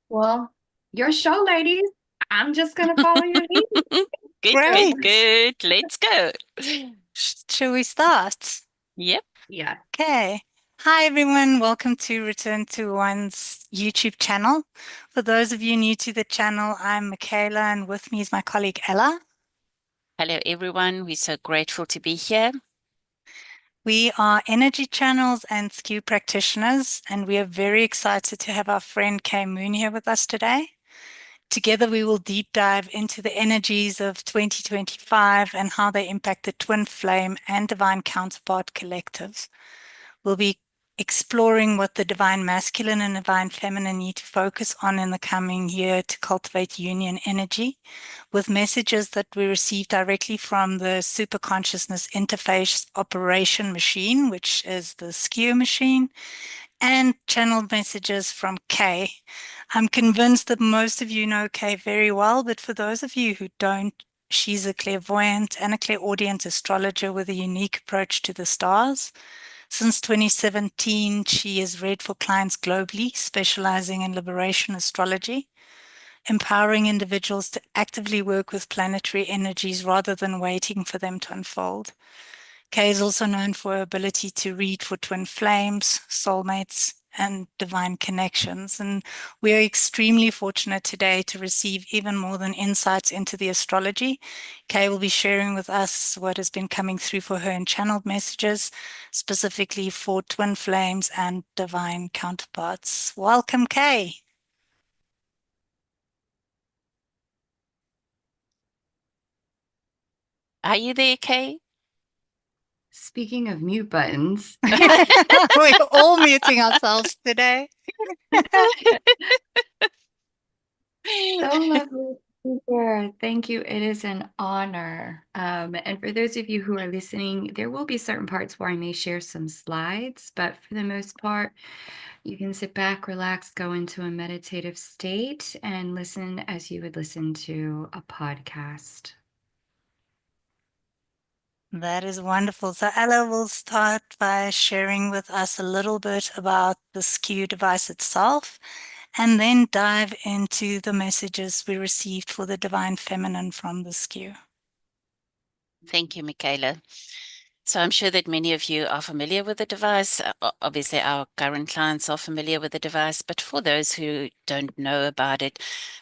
Well, your show, ladies. I'm just gonna follow your lead. Good, good, Great. good. Let's go. Shall we start? Yep. Yeah. Okay. Hi, everyone. Welcome to Return to One's YouTube channel. For those of you new to the channel, I'm Michaela, and with me is my colleague Ella. Hello, everyone. We're so grateful to be here. We are energy channels and skew practitioners, and we are very excited to have our friend Kay Moon here with us today. Together, we will deep dive into the energies of 2025 and how they impact the twin flame and divine counterpart collectives. We'll be exploring what the divine masculine and divine feminine need to focus on in the coming year to cultivate union energy, with messages that we receive directly from the super consciousness interface operation machine, which is the skew machine, and channeled messages from Kay. I'm convinced that most of you know Kay very well, but for those of you who don't, she's a clairvoyant and a clairaudient astrologer with a unique approach to the stars. Since 2017, she has read for clients globally, specializing in liberation astrology, empowering individuals to actively work with planetary energies rather than waiting for them to unfold. Kay is also known for her ability to read for twin flames, soulmates, and divine connections. And we are extremely fortunate today to receive even more than insights into the astrology. Kay will be sharing with us what has been coming through for her in channeled messages, specifically for twin flames and divine counterparts. Welcome, Kay. Are you there, Kay? Speaking of mute buttons, We're all muting ourselves today. so lovely to be here. Thank you. It is an honor. And for those of you who are listening, there will be certain parts where I may share some slides, but for the most part, you can sit back, relax, go into a meditative state, and listen as you would listen to a podcast. That is wonderful. So Ella will start by sharing with us a little bit about the skew device itself, and then dive into the messages we received for the divine feminine from the skew. Thank you, Michaela. So I'm sure that many of you are familiar with the device. Obviously, our current clients are familiar with the device, but for those who don't know about it,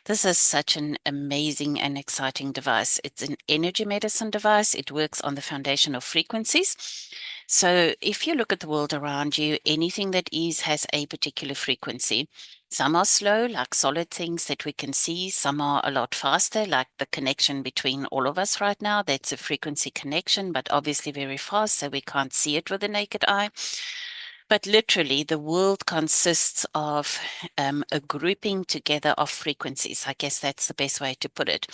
this is such an amazing and exciting device. It's an energy medicine device. It works on the foundation of frequencies. So if you look at the world around you, anything that is has a particular frequency. Some are slow, like solid things that we can see. Some are a lot faster, like the connection between all of us right now. That's a frequency connection, but obviously very fast, so we can't see it with the naked eye. But literally, the world consists of a grouping together of frequencies. I guess that's the best way to put it.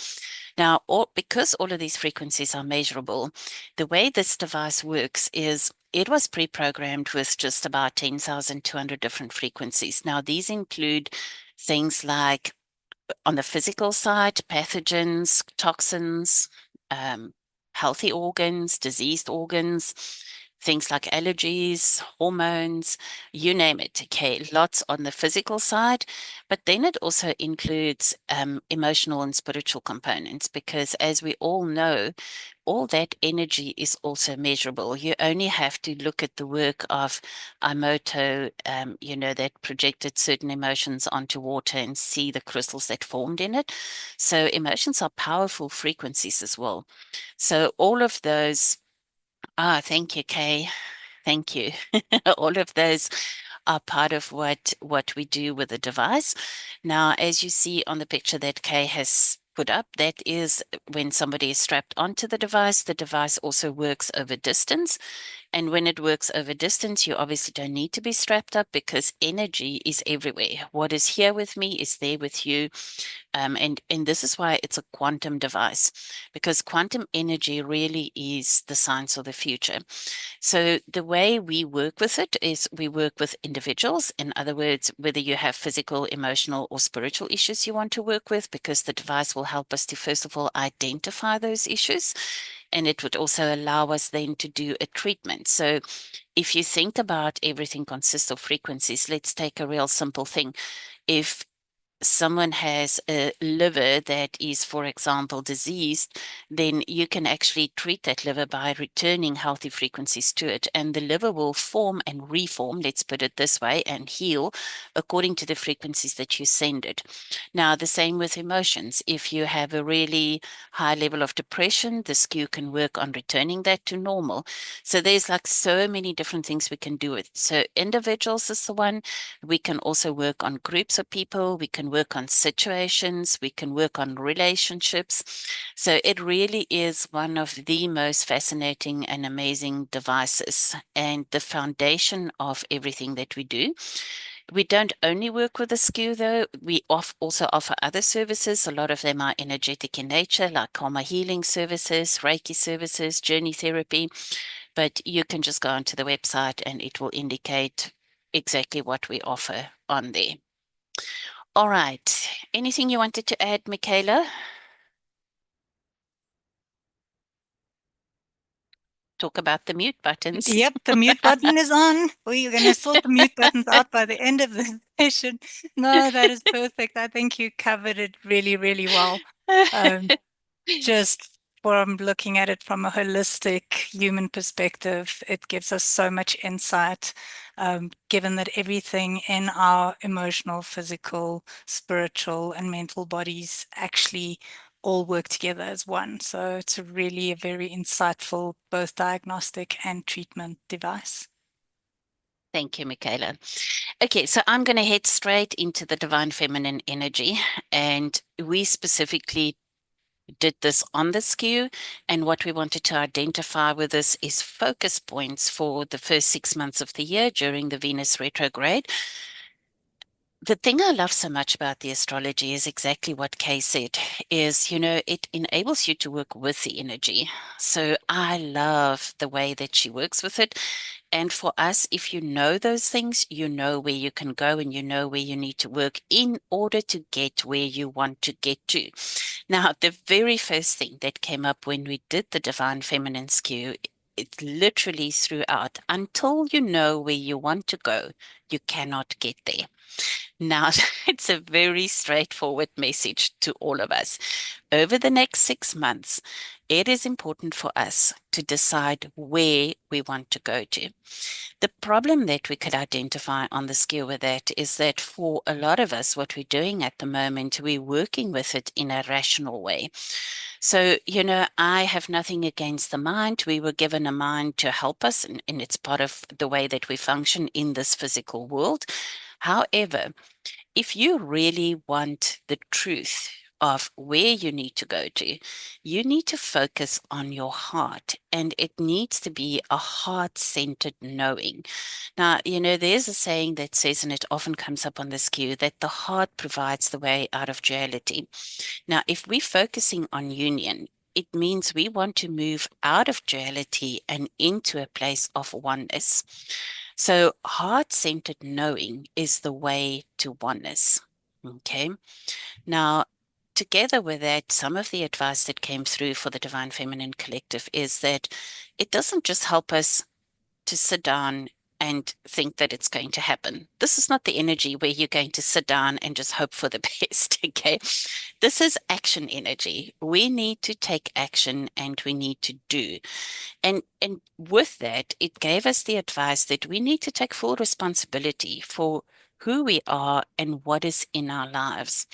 Now, because all of these frequencies are measurable, the way this device works is it was pre-programmed with just about 10,200 different frequencies. Now, these include things like on the physical side, pathogens, toxins, healthy organs, diseased organs, things like allergies, hormones, you name it. Okay, lots on the physical side, but then it also includes emotional and spiritual components because, as we all know, all that energy is also measurable. You only have to look at the work of Imoto, that projected certain emotions onto water and see the crystals that formed in it. So emotions are powerful frequencies as well. So all of those, thank you, Kay. Thank you. All of those are part of what we do with the device. Now, as you see on the picture that Kay has put up, that is when somebody is strapped onto the device also works over distance. And when it works over distance, you obviously don't need to be strapped up because energy is everywhere. What is here with me is there with you. And this is why it's a quantum device, because quantum energy really is the science of the future. So the way we work with it is we work with individuals. In other words, whether you have physical, emotional, or spiritual issues you want to work with, because the device will help us to, first of all, identify those issues. And it would also allow us then to do a treatment. So if you think about everything consists of frequencies, let's take a real simple thing. If someone has a liver that is, for example, diseased, then you can actually treat that liver by returning healthy frequencies to it. And the liver will form and reform, let's put it this way, and heal according to the frequencies that you send it. Now, the same with emotions. If you have a really high level of depression, the skew can work on returning that to normal. So there's like so many different things we can do with. So individuals is the one. We can also work on groups of people. We can work on situations. We can work on relationships. So it really is one of the most fascinating and amazing devices and the foundation of everything that we do. We don't only work with the skew, though. We also offer other services. A lot of them are energetic in nature, like karma healing services, Reiki services, journey therapy. But you can just go onto the website and it will indicate exactly what we offer on there. All right. Anything you wanted to add, Michaela? Talk about the mute buttons. Yep, the mute button is on. We're going to sort the mute buttons out by the end of the session. No, that is perfect. I think you covered it really, really well. Um, just from looking at it from a holistic human perspective, it gives us so much insight, given that everything in our emotional, physical, spiritual, and mental bodies actually all work together as one. So it's really a very insightful, both diagnostic and treatment device. Thank you, Michaela. Okay, so I'm going to head straight into the divine feminine energy, and we specifically did this on the skew. And what we wanted to identify with this is focus points for the first 6 months of the year during the Venus retrograde. The thing I love so much about the astrology is exactly what Kay said, is, it enables you to work with the energy. So I love the way that she works with it. And for us, if you know those things, you know where you can go and you know where you need to work in order to get where you want to get to. Now, the very first thing that came up when we did the Divine Feminine skew, it literally throughout, until you know where you want to go, you cannot get there. Now, it's a very straightforward message to all of us. Over the next 6 months, it is important for us to decide where we want to go to. The problem that we could identify on the skew with that is that for a lot of us, what we're doing at the moment, we're working with it in a rational way. So, I have nothing against the mind. We were given a mind to help us, and it's part of the way that we function in this physical world. However, if you really want the truth of where you need to go to, you need to focus on your heart, and it needs to be a heart-centered knowing. Now, there's a saying that says, and it often comes up on the skew, that the heart provides the way out of duality. Now, if we're focusing on union, it means we want to move out of duality and into a place of oneness. So, heart centered knowing is the way to oneness. Okay. Now, together with that, some of the advice that came through for the Divine Feminine Collective is that it doesn't just help us to sit down and think that it's going to happen. This is not the energy where you're going to sit down and just hope for the best. Okay. This is action energy. We need to take action and we need to do. And with that, it gave us the advice that we need to take full responsibility for who we are and what is in our lives.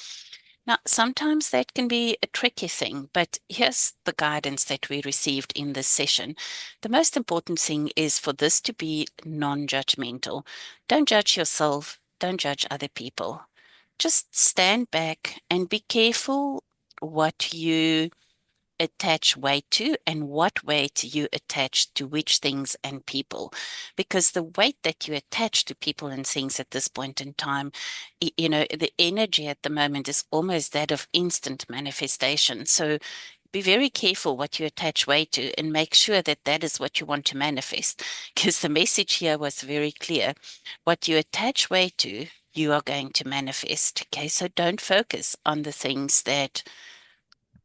Now, sometimes that can be a tricky thing, but here's the guidance that we received in this session. The most important thing is for this to be non-judgmental. Don't judge yourself, don't judge other people. Just stand back and be careful what you attach weight to and what weight you attach to which things and people. Because the weight that you attach to people and things at this point in time, the energy at the moment is almost that of instant manifestation. So be very careful what you attach weight to and make sure that that is what you want to manifest. Because the message here was very clear. What you attach weight to, you are going to manifest. Okay, so don't focus on the things that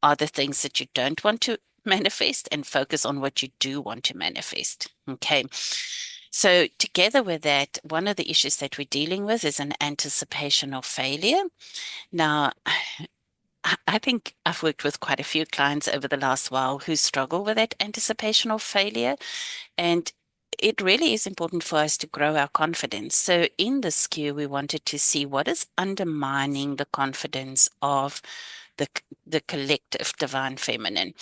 are the things that you don't want to manifest and focus on what you do want to manifest. Okay. So together with that, one of the issues that we're dealing with is an anticipation of failure. Now, I think I've worked with quite a few clients over the last while who struggle with that anticipation of failure. And it really is important for us to grow our confidence. So in this skew, we wanted to see what is undermining the confidence of the, the collective divine feminine.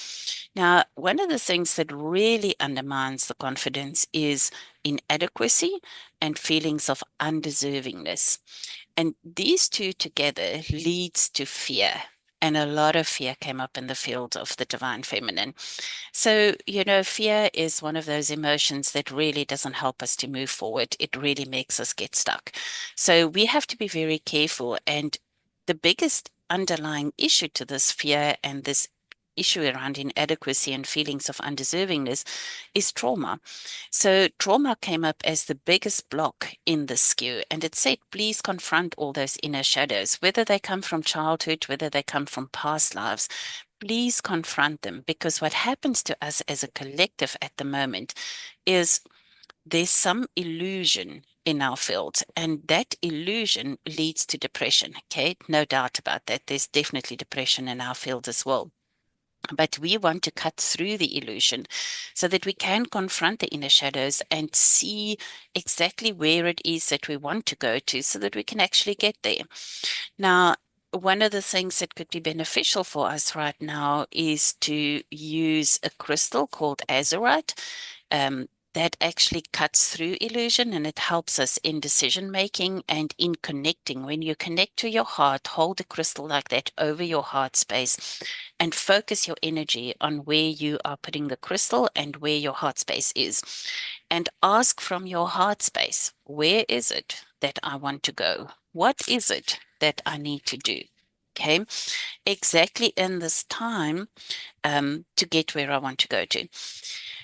Now, one of the things that really undermines the confidence is inadequacy and feelings of undeservingness. And these two together leads to fear. And a lot of fear came up in the field of the divine feminine. So, fear is one of those emotions that really doesn't help us to move forward. It really makes us get stuck. So we have to be very careful. And the biggest underlying issue to this fear and this issue around inadequacy and feelings of undeservingness is trauma. So trauma came up as the biggest block in the skew, and it said, please confront all those inner shadows, whether they come from childhood, whether they come from past lives. Please confront them, because what happens to us as a collective at the moment is there's some illusion in our field, and that illusion leads to depression. Okay, no doubt about that. There's definitely depression in our field as well. But we want to cut through the illusion so that we can confront the inner shadows and see exactly where it is that we want to go to so that we can actually get there. Now, one of the things that could be beneficial for us right now is to use a crystal called azurite. That actually cuts through illusion, and it helps us in decision making and in connecting. When you connect to your heart, hold a crystal like that over your heart space and focus your energy on where you are putting the crystal and where your heart space is. And ask from your heart space, where is it that I want to go? What is it that I need to do? Okay, exactly in this time to get where I want to go to.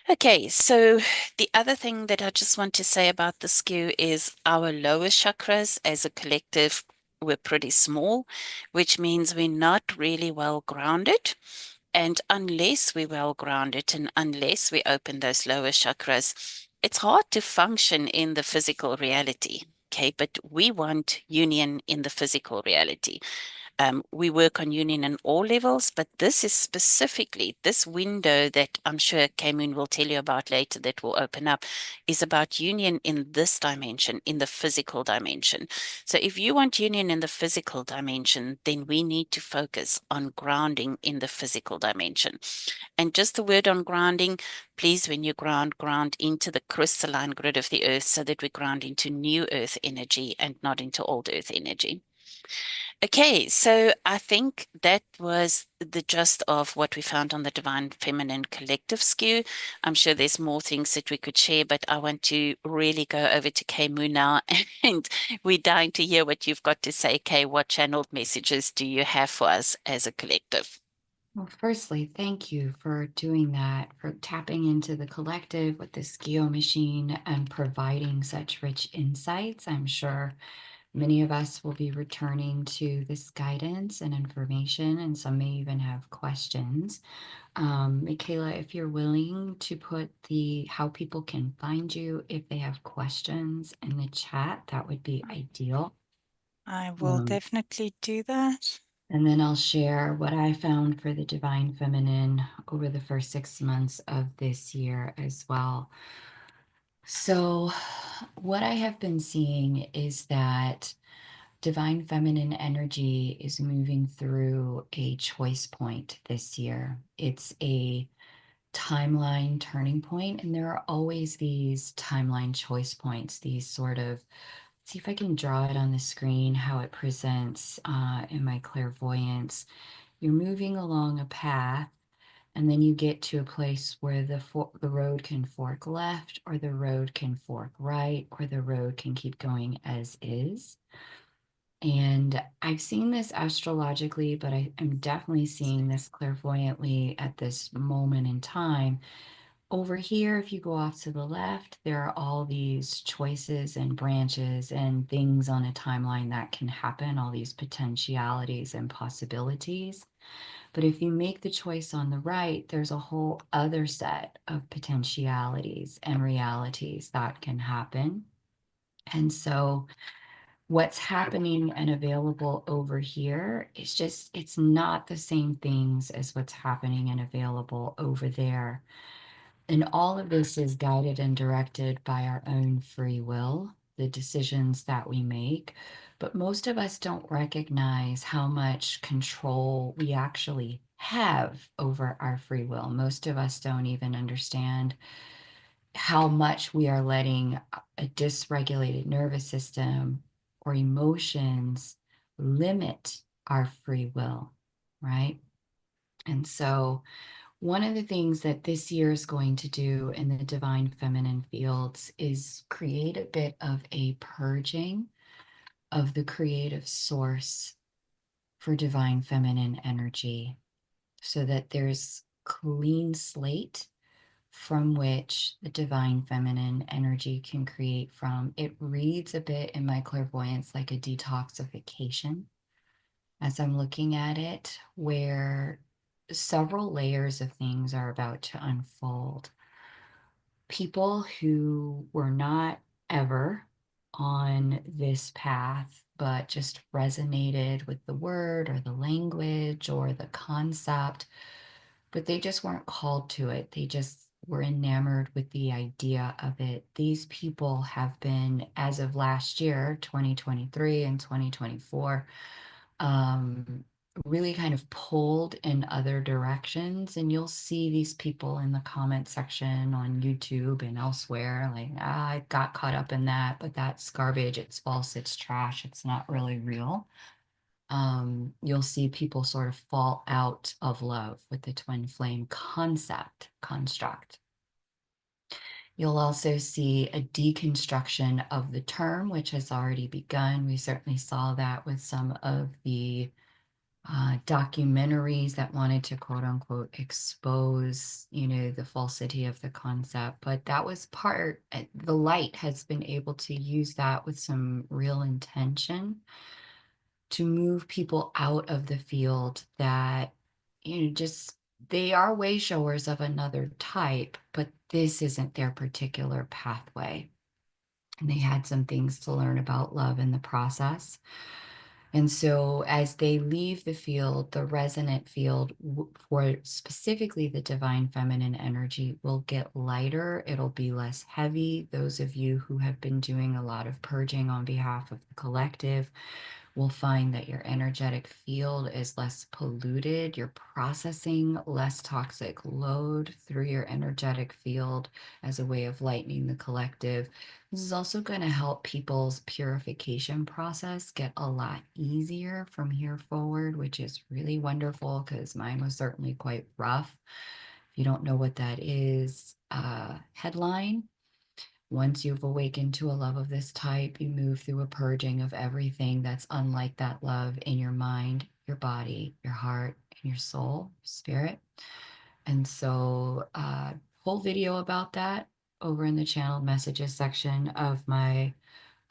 Okay, so the other thing that I just want to say about the skew is our lower chakras as a collective, we're pretty small, which means we're not really well grounded. And unless we're well grounded and unless we open those lower chakras, it's hard to function in the physical reality. Okay, but we want union in the physical reality. We work on union in all levels, but this is specifically this window that I'm sure Kaymoon will tell you about later that will open up is about union in this dimension, in the physical dimension. So if you want union in the physical dimension, then we need to focus on grounding in the physical dimension. And just a word on grounding, please, when you ground into the crystalline grid of the earth so that we ground into new earth energy and not into old earth energy. Okay, so I think that was the gist of what we found on the Divine Feminine Collective skew. I'm sure there's more things that we could share, but I want to really go over to Kay Moon now, and we're dying to hear what you've got to say, Kay. What channeled messages do you have for us as a collective? Well, firstly, thank you for doing that, for tapping into the collective with this Geo machine and providing such rich insights. I'm sure many of us will be returning to this guidance and information, and some may even have questions. Michaela, if you're willing to put the how people can find you if they have questions in the chat, that would be ideal. I will Um, definitely do that. and then I'll share what I found for the Divine Feminine over the first 6 months of this year as well. So, what I have been seeing is that Divine Feminine energy is moving through a choice point this year. It's a timeline turning point, and there are always these timeline choice points, these sort of, see if I can draw it on the screen, how it presents in my clairvoyance. You're moving along a path, and then you get to a place where the road can fork left, or the road can fork right, or the road can keep going as is. And I've seen this astrologically, but I'm definitely seeing this clairvoyantly at this moment in time. Over here, if you go off to the left, there are all these choices and branches and things on a timeline that can happen, all these potentialities and possibilities. But if you make the choice on the right, there's a whole other set of potentialities and realities that can happen. And so what's happening and available over here is just, it's not the same things as what's happening and available over there. And all of this is guided and directed by our own free will, the decisions that we make. But most of us don't recognize how much control we actually have over our free will. Most of us don't even understand how much we are letting a dysregulated nervous system or emotions limit our free will, right? And so, one of the things that this year is going to do in the divine feminine fields is create a bit of a purging of the creative source for divine feminine energy so that there's clean slate from which the divine feminine energy can create from. It reads a bit in my clairvoyance like a detoxification as I'm looking at it, where several layers of things are about to unfold. People who were not ever on this path, but just resonated with the word or the language or the concept, but they just weren't called to it. They just were enamored with the idea of it. These people have been, as of last year, 2023 and 2024, really kind of pulled in other directions. And you'll see these people in the comment section on YouTube and elsewhere, like, I got caught up in that, but that's garbage. It's false. It's trash. It's not really real. You'll see people sort of fall out of love with the twin flame construct. You'll also see a deconstruction of the term, which has already begun. We certainly saw that with some of the documentaries that wanted to quote unquote expose, the falsity of the concept. But that was the light has been able to use that with some real intention to move people out of the field that, just they are way showers of another type, but this isn't their particular pathway. And they had some things to learn about love in the process. And so as they leave the field, the resonant field for specifically the divine feminine energy will get lighter. It'll be less heavy. Those of you who have been doing a lot of purging on behalf of the collective will find that your energetic field is less polluted. You're processing less toxic load through your energetic field as a way of lightening the collective. This is also going to help people's purification process get a lot easier from here forward, which is really wonderful because mine was certainly quite rough. If you don't know what that is, headline: once you've awakened to a love of this type, you move through a purging of everything that's unlike that love in your mind, your body, your heart, and your soul, spirit. And so, whole video about that over in the channeled messages section of my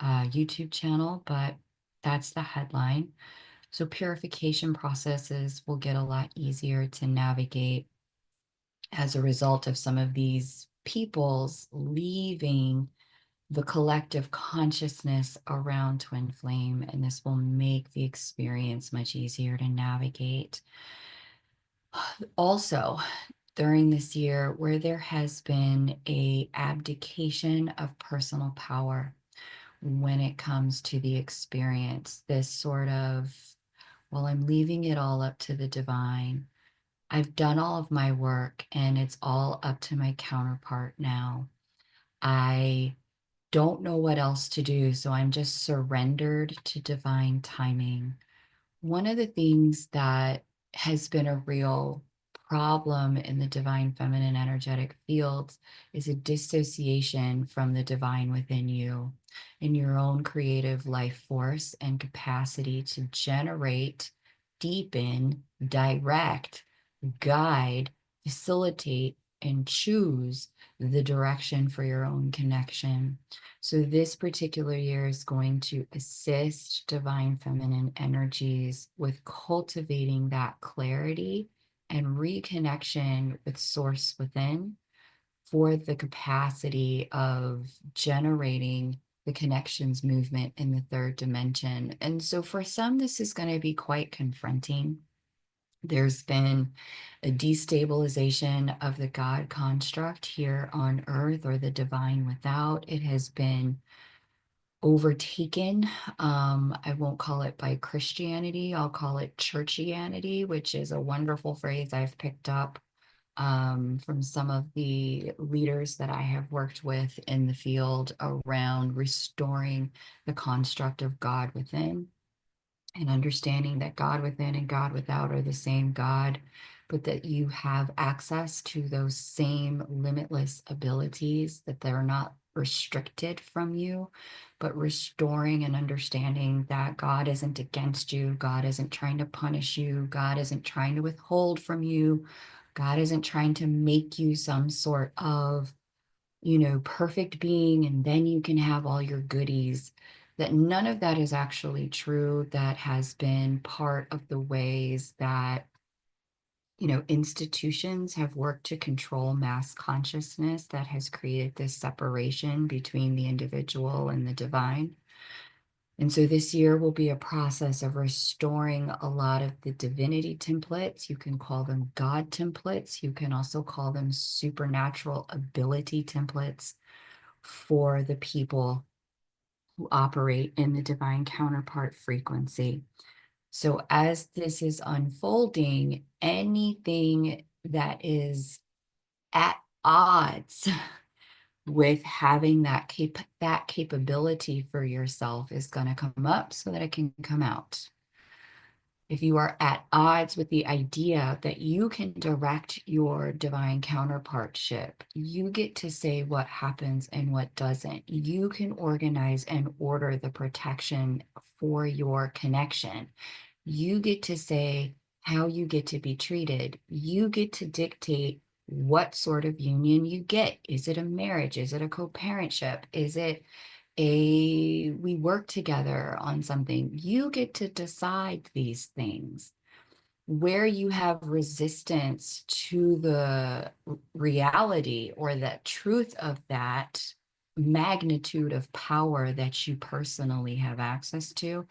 YouTube channel, but that's the headline. So purification processes will get a lot easier to navigate as a result of some of these people's leaving the collective consciousness around twin flame, and this will make the experience much easier to navigate. Also, during this year where there has been a abdication of personal power when it comes to the experience, this sort of, well, I'm leaving it all up to the divine. I've done all of my work and it's all up to my counterpart now. I don't know what else to do, so I'm just surrendered to divine timing. One of the things that has been a real problem in the divine feminine energetic fields is a dissociation from the divine within you, in your own creative life force and capacity to generate, deepen, direct, guide, facilitate, and choose the direction for your own connection. So this particular year is going to assist divine feminine energies with cultivating that clarity and reconnection with source within, for the capacity of generating the connections movement in the third dimension. And so for some, this is going to be quite confronting. There's been a destabilization of the God construct here on earth, or the divine without. It has been overtaken. I won't call it by Christianity, I'll call it churchianity, which is a wonderful phrase I've picked up from some of the leaders that I have worked with in the field around restoring the construct of God within, and understanding that God within and God without are the same God, but that you have access to those same limitless abilities, that they're not restricted from you, but restoring and understanding that God isn't against you. God isn't trying to punish you. God isn't trying to withhold from you. God isn't trying to make you some sort of, perfect being, and then you can have all your goodies. That none of that is actually true. That has been part of the ways that, institutions have worked to control mass consciousness, that has created this separation between the individual and the divine. And so this year will be a process of restoring a lot of the divinity templates. You can call them God templates. You can also call them supernatural ability templates for the people who operate in the divine counterpart frequency. So as this is unfolding, anything that is at odds with having that capability for yourself is going to come up so that it can come out. If you are at odds with the idea that you can direct your divine counterpartship, you get to say what happens and what doesn't. You can organize and order the protection for your connection. You get to say how you get to be treated. You get to dictate what sort of union you get. Is it a marriage? Is it a co-parentship? Is it we work together on something? You get to decide these things. Where you have resistance to the reality or the truth of that magnitude of power that you personally have access to,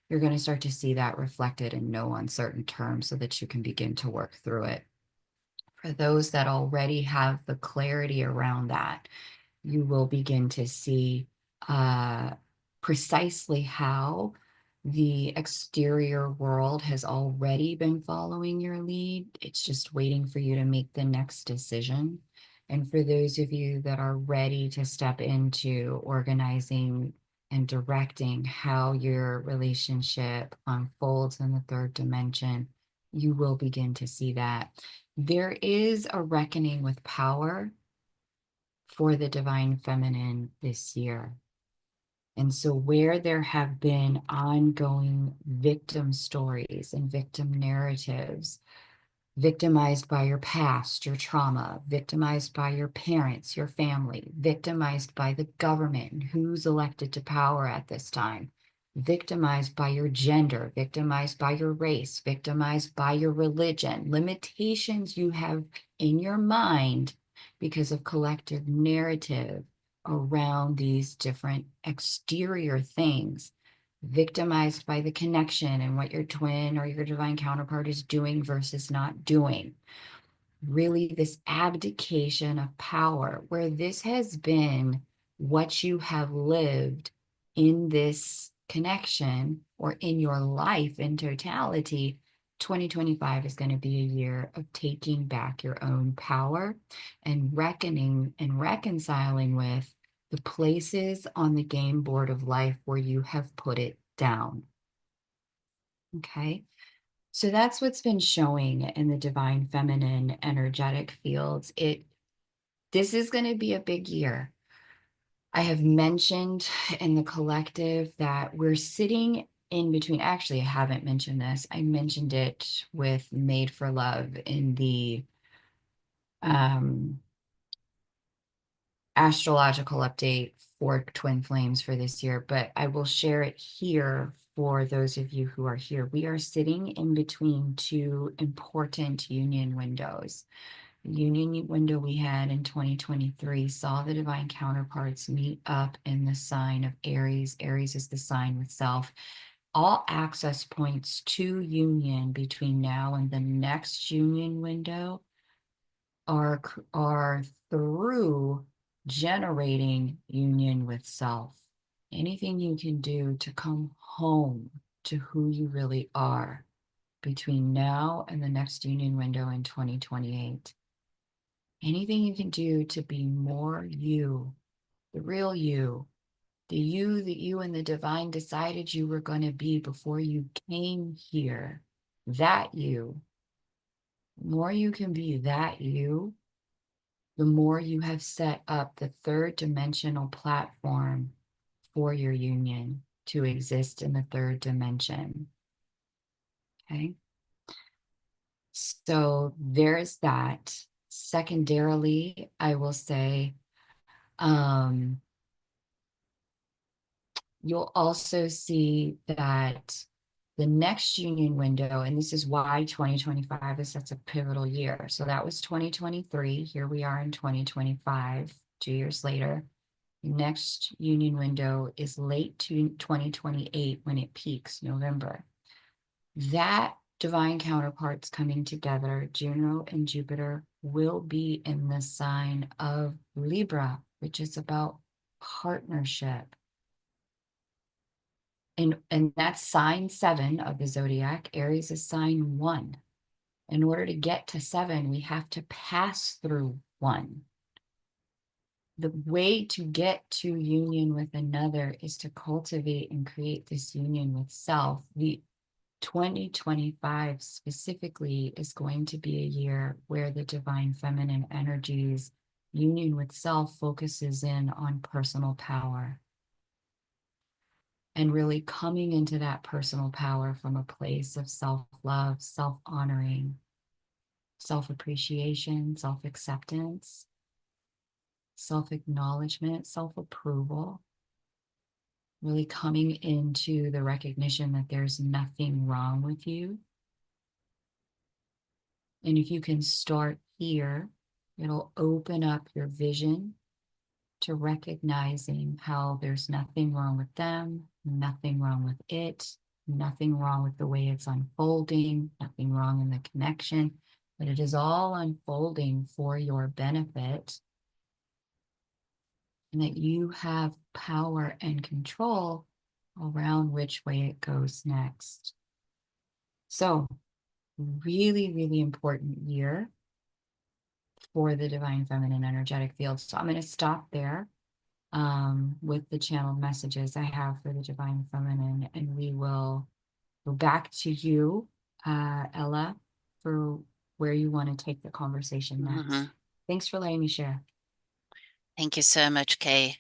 you're going to start to see that reflected in no uncertain terms so that you can begin to work through it. For those that already have the clarity around that, you will begin to see precisely how the exterior world has already been following your lead. It's just waiting for you to make the next decision. And for those of you that are ready to step into organizing and directing how your relationship unfolds in the third dimension, you will begin to see that. There is a reckoning with power for the divine feminine this year. And so where there have been ongoing victim stories and victim narratives, victimized by your past, your trauma, victimized by your parents, your family, victimized by the government and who's elected to power at this time, victimized by your gender, victimized by your race, victimized by your religion, limitations you have in your mind because of collective narrative around these different exterior things, victimized by the connection and what your twin or your divine counterpart is doing versus not doing. Really, this abdication of power, where this has been what you have lived in this connection or in your life in totality. 2025 is going to be a year of taking back your own power and reckoning and reconciling with the places on the game board of life where you have put it down. Okay. So that's what's been showing in the divine feminine energetic fields. This is going to be a big year. I have mentioned in the collective that we're sitting in between. Actually, I haven't mentioned this. I mentioned it with Made for Love in the um, astrological update for twin flames for this year, but I will share it here for those of you who are here. We are sitting in between two important union windows. The union window we had in 2023 saw the divine counterparts meet up in the sign of Aries. Aries is the sign with self. All access points to union between now and the next union window are through generating union with self. Anything you can do to come home to who you really are between now and the next union window in 2028. Anything you can do to be more you, the real you, the you that you and the divine decided you were going to be before you came here, that you. The more you can be that you, the more you have set up the third dimensional platform for your union to exist in the third dimension. Okay. So there's that. Secondarily, I will say, you'll also see that the next union window, and this is why 2025 is such a pivotal year. So that was 2023. Here we are in 2025, 2 years later. The next union window is late 2028 when it peaks, November. That divine counterparts coming together, Juno and Jupiter, will be in the sign of Libra, which is about partnership. And that's sign 7 of the zodiac. Aries is sign 1. In order to get to 7, we have to pass through 1. The way to get to union with another is to cultivate and create this union with self. The 2025 specifically is going to be a year where the divine feminine energies union with self focuses in on personal power and really coming into that personal power from a place of self-love, self-honoring, self-appreciation, self-acceptance, self-acknowledgement, self-approval, really coming into the recognition that there's nothing wrong with you. And if you can start here, it'll open up your vision to recognizing how there's nothing wrong with them, nothing wrong with it, nothing wrong with the way it's unfolding, nothing wrong in the connection, but it is all unfolding for your benefit, and that you have power and control around which way it goes next. So, really, really important year for the divine feminine energetic field. So I'm going to stop there with the channeled messages I have for the divine feminine, and we will go back to you, Ella, for where you want to take the conversation next. Thanks for letting me share. Thank you so much, Kay.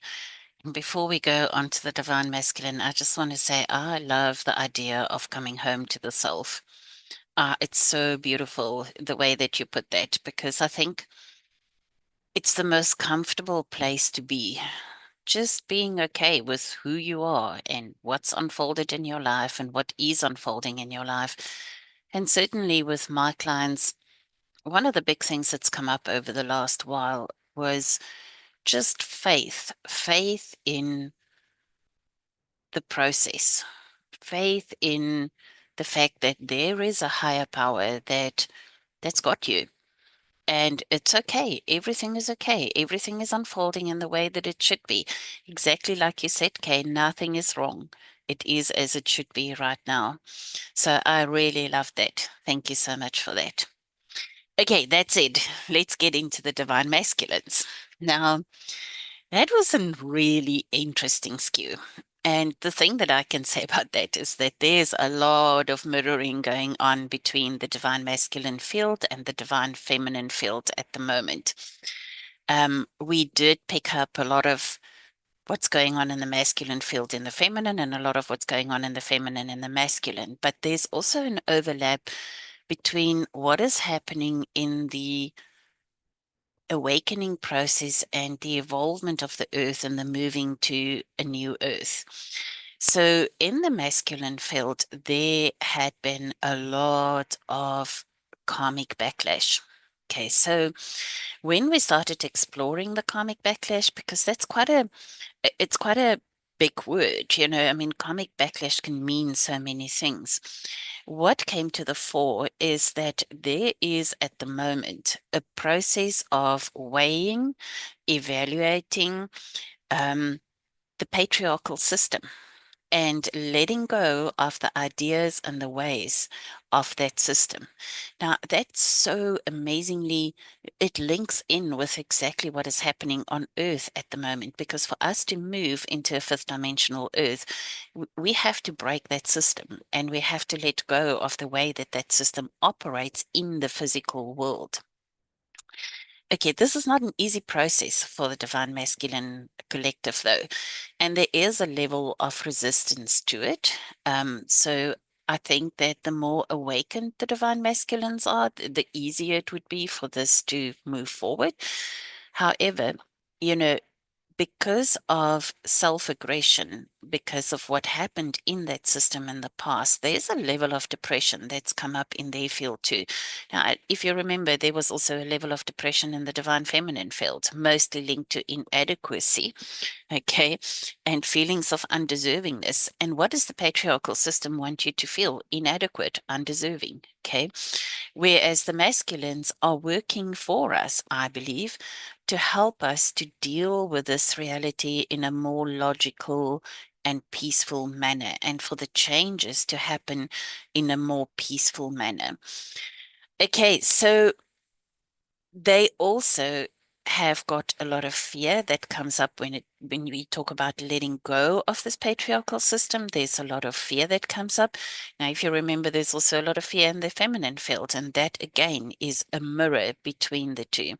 And before we go on to the divine masculine, I just want to say I love the idea of coming home to the self. It's so beautiful the way that you put that, because I think it's the most comfortable place to be. Just being okay with who you are and what's unfolded in your life and what is unfolding in your life. And certainly with my clients, one of the big things that's come up over the last while was just faith in the process, faith in the fact that there is a higher power that's got you. And it's okay. Everything is okay. Everything is unfolding in the way that it should be. Exactly like you said, Kay, nothing is wrong. It is as it should be right now. So I really love that. Thank you so much for that. Okay, that's it. Let's get into the divine masculines. Now, that was a really interesting skew. And the thing that I can say about that is that there's a lot of mirroring going on between the divine masculine field and the divine feminine field at the moment. We did pick up a lot of what's going on in the masculine field in the feminine and a lot of what's going on in the feminine in the masculine. But there's also an overlap between what is happening in the awakening process and the evolvement of the earth and the moving to a new earth. So in the masculine field, there had been a lot of karmic backlash. Okay, so when we started exploring the karmic backlash, because it's quite a big word, you know, I mean, karmic backlash can mean so many things. What came to the fore is that there is at the moment a process of weighing, evaluating the patriarchal system and letting go of the ideas and the ways of that system. Now, that's so amazingly, it links in with exactly what is happening on Earth at the moment, because for us to move into a fifth dimensional Earth, we have to break that system and we have to let go of the way that that system operates in the physical world. Okay, this is not an easy process for the divine masculine collective, though, and there is a level of resistance to it. So I think that the more awakened the divine masculines are, the easier it would be for this to move forward. However, you know, because of self-aggression, because of what happened in that system in the past, there's a level of depression that's come up in their field too. Now, if you remember, there was also a level of depression in the divine feminine field, mostly linked to inadequacy, okay, and feelings of undeservingness. And what does the patriarchal system want you to feel? Inadequate, undeserving, okay? Whereas the masculines are working for us, I believe, to help us to deal with this reality in a more logical and peaceful manner, and for the changes to happen in a more peaceful manner. Okay, so they also have got a lot of fear that comes up when we talk about letting go of this patriarchal system. There's a lot of fear that comes up. Now, if you remember, there's also a lot of fear in the feminine field, and that again is a mirror between the two.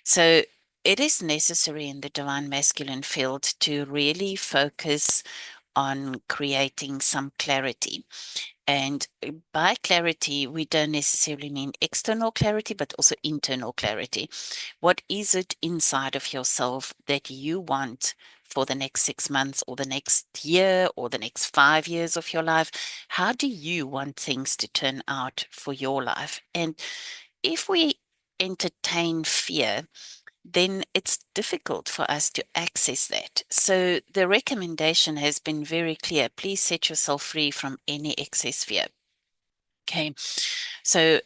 So it is necessary in the divine masculine field to really focus on creating some clarity. And by clarity, we don't necessarily mean external clarity, but also internal clarity. What is it inside of yourself that you want for the next 6 months or the next year or the next 5 years of your life? How do you want things to turn out for your life? And if we entertain fear, then it's difficult for us to access that. So the recommendation has been very clear. Please set yourself free from any excess fear. Okay. So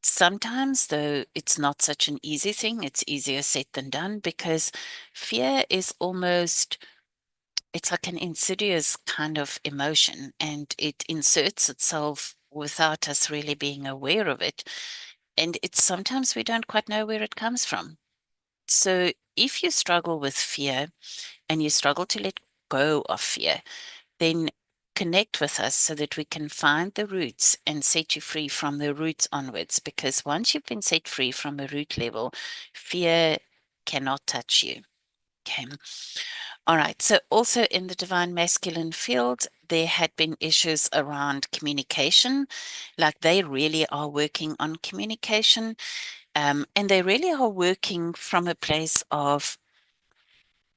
sometimes, though, it's not such an easy thing. It's easier said than done, because fear is almost, it's like an insidious kind of emotion, and it inserts itself without us really being aware of it. And it's sometimes we don't quite know where it comes from. So if you struggle with fear and you struggle to let go of fear, then connect with us so that we can find the roots and set you free from the roots onwards. Because once you've been set free from a root level, fear cannot touch you. Okay. All right. So also in the divine masculine field, there had been issues around communication. Like they really are working on communication. And they really are working from a place of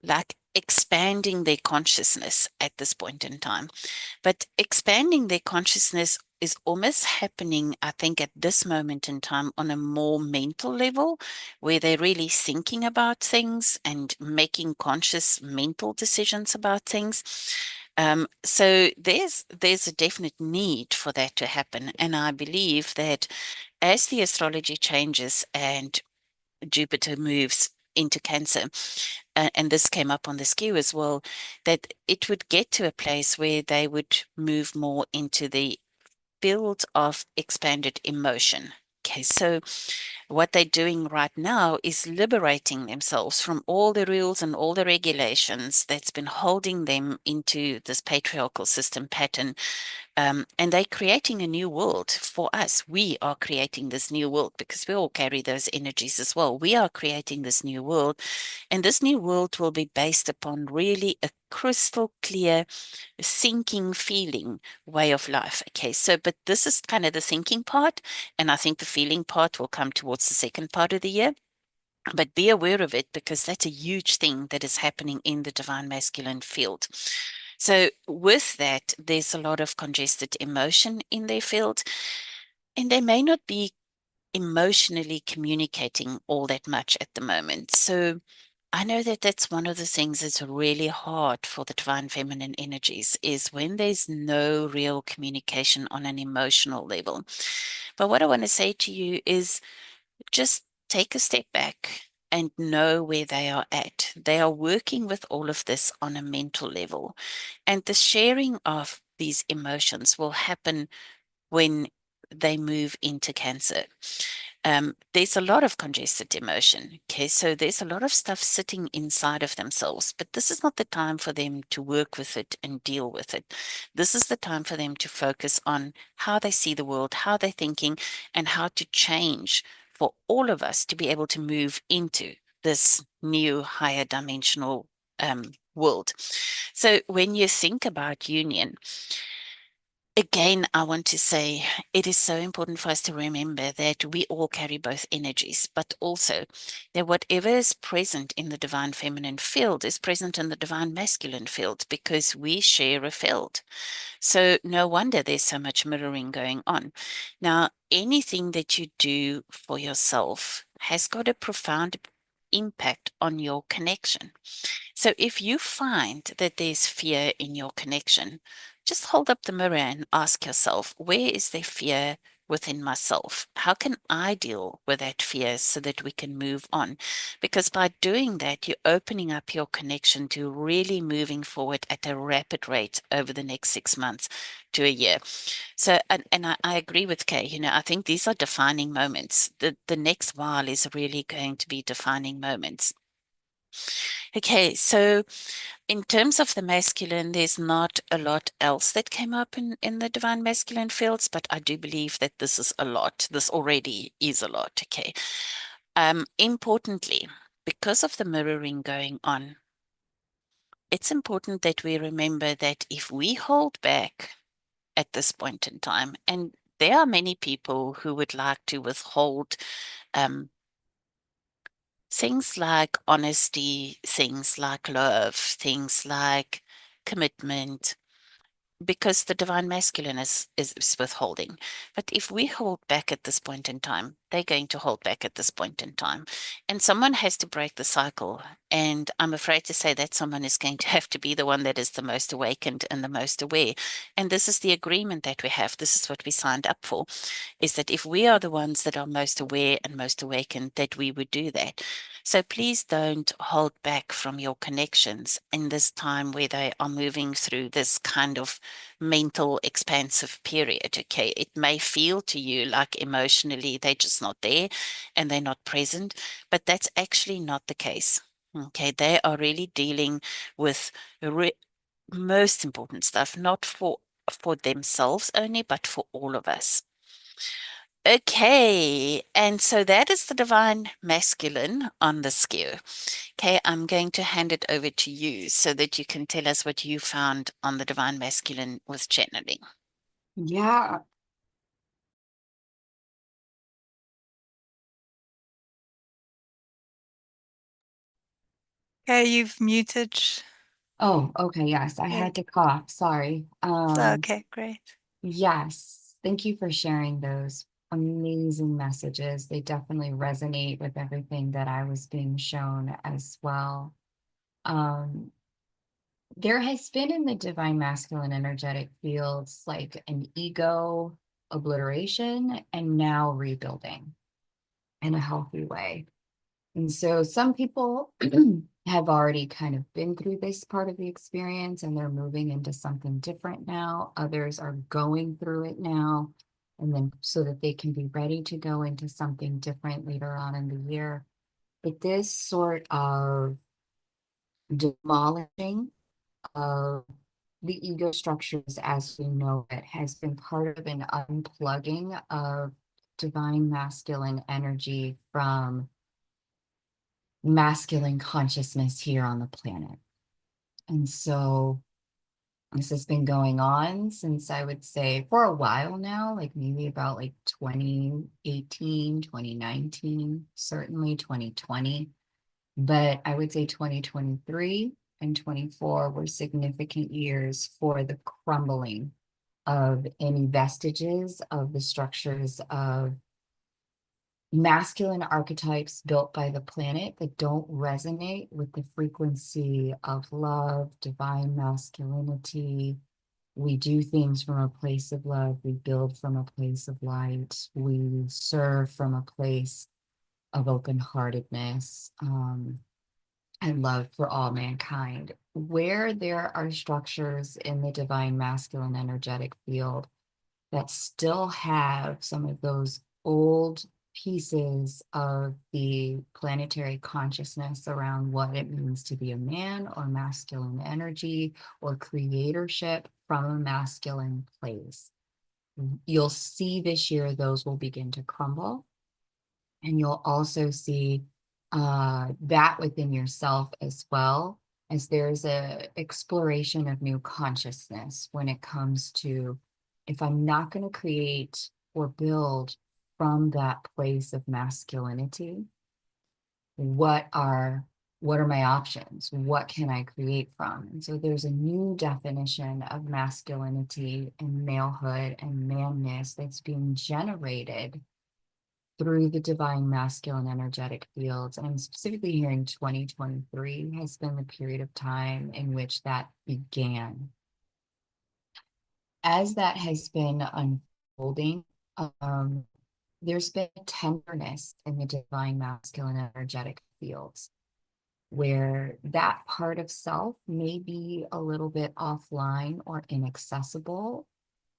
like expanding their consciousness at this point in time. But expanding their consciousness is almost happening, I think, at this moment in time on a more mental level, where they're really thinking about things and making conscious mental decisions about things. So there's a definite need for that to happen. And I believe that as the astrology changes and Jupiter moves into Cancer, and this came up on the skew as well, that it would get to a place where they would move more into the field of expanded emotion. Okay, so what they're doing right now is liberating themselves from all the rules and all the regulations that's been holding them into this patriarchal system pattern, and they're creating a new world for us. We are creating this new world because we all carry those energies as well. We are creating this new world, and this new world will be based upon really a crystal clear thinking, feeling way of life. Okay, so, but this is kind of the thinking part, and I think the feeling part will come towards the second part of the year. But be aware of it, because that's a huge thing that is happening in the divine masculine field. So with that, there's a lot of congested emotion in their field, and they may not be emotionally communicating all that much at the moment. So I know that that's one of the things that's really hard for the divine feminine energies, is when there's no real communication on an emotional level. But what I want to say to you is, just take a step back and know where they are at. They are working with all of this on a mental level. And the sharing of these emotions will happen when they move into Cancer. There's a lot of congested emotion. Okay, so there's a lot of stuff sitting inside of themselves, but this is not the time for them to work with it and deal with it. This is the time for them to focus on how they see the world, how they're thinking, and how to change for all of us to be able to move into this new higher dimensional world. So when you think about union, again, I want to say it is so important for us to remember that we all carry both energies, but also that whatever is present in the divine feminine field is present in the divine masculine field, because we share a field. So no wonder there's so much mirroring going on. Now, anything that you do for yourself has got a profound impact on your connection. So if you find that there's fear in your connection, just hold up the mirror and ask yourself, where is there fear within myself? How can I deal with that fear so that we can move on? Because by doing that, you're opening up your connection to really moving forward at a rapid rate over the next 6 months to a year. So, and I agree with Kay, I think these are defining moments. The next while is really going to be defining moments. Okay, so in terms of the masculine, there's not a lot else that came up in the divine masculine fields, but I do believe that this is a lot. This already is a lot. Okay. Importantly, because of the mirroring going on, it's important that we remember that if we hold back at this point in time, and there are many people who would like to withhold um, things like honesty, things like love, things like commitment, because the divine masculine is withholding. But if we hold back at this point in time, they're going to hold back at this point in time. And someone has to break the cycle. And I'm afraid to say that someone is going to have to be the one that is the most awakened and the most aware. And this is the agreement that we have. This is what we signed up for, is that if we are the ones that are most aware and most awakened, that we would do that. So please don't hold back from your connections in this time where they are moving through this kind of mental expansive period. Okay, it may feel to you like emotionally they're just not there and they're not present, but that's actually not the case. Okay, they are really dealing with most important stuff, not for themselves only, but for all of us. Okay, and so that is the divine masculine on the skew. Okay, I'm going to hand it over to you so that you can tell us what you found on the divine masculine with channeling. Yeah. Okay, you've muted. Oh, okay. Yes, I Okay, had to cough. Sorry. okay, great. Yes. Thank you for sharing those amazing messages. They definitely resonate with everything that I was being shown as well. Um, there has been in the divine masculine energetic fields like an ego obliteration and now rebuilding in a healthy way. And so some people have already kind of been through this part of the experience and they're moving into something different now. Others are going through it now, and then so that they can be ready to go into something different later on in the year. But this sort of demolishing of the ego structures as we know it has been part of an unplugging of divine masculine energy from masculine consciousness here on the planet. And so this has been going on since I would say for a while now, like maybe about like 2018, 2019, certainly 2020. But I would say 2023 and 24 were significant years for the crumbling of any vestiges of the structures of masculine archetypes built by the planet that don't resonate with the frequency of love, divine masculinity. We do things from a place of love. We build from a place of light. We serve from a place of open-heartedness and love for all mankind. Where there are structures in the divine masculine energetic field that still have some of those old pieces of the planetary consciousness around what it means to be a man or masculine energy or creatorship from a masculine place. You'll see this year those will begin to crumble. And you'll also see that within yourself as well, as there's a exploration of new consciousness when it comes to, if I'm not going to create or build from that place of masculinity, what are my options? What can I create from? And so there's a new definition of masculinity and malehood and manness that's being generated through the divine masculine energetic fields. And I'm specifically hearing 2023 has been the period of time in which that began. As that has been unfolding, there's been tenderness in the divine masculine energetic fields where that part of self may be a little bit offline or inaccessible,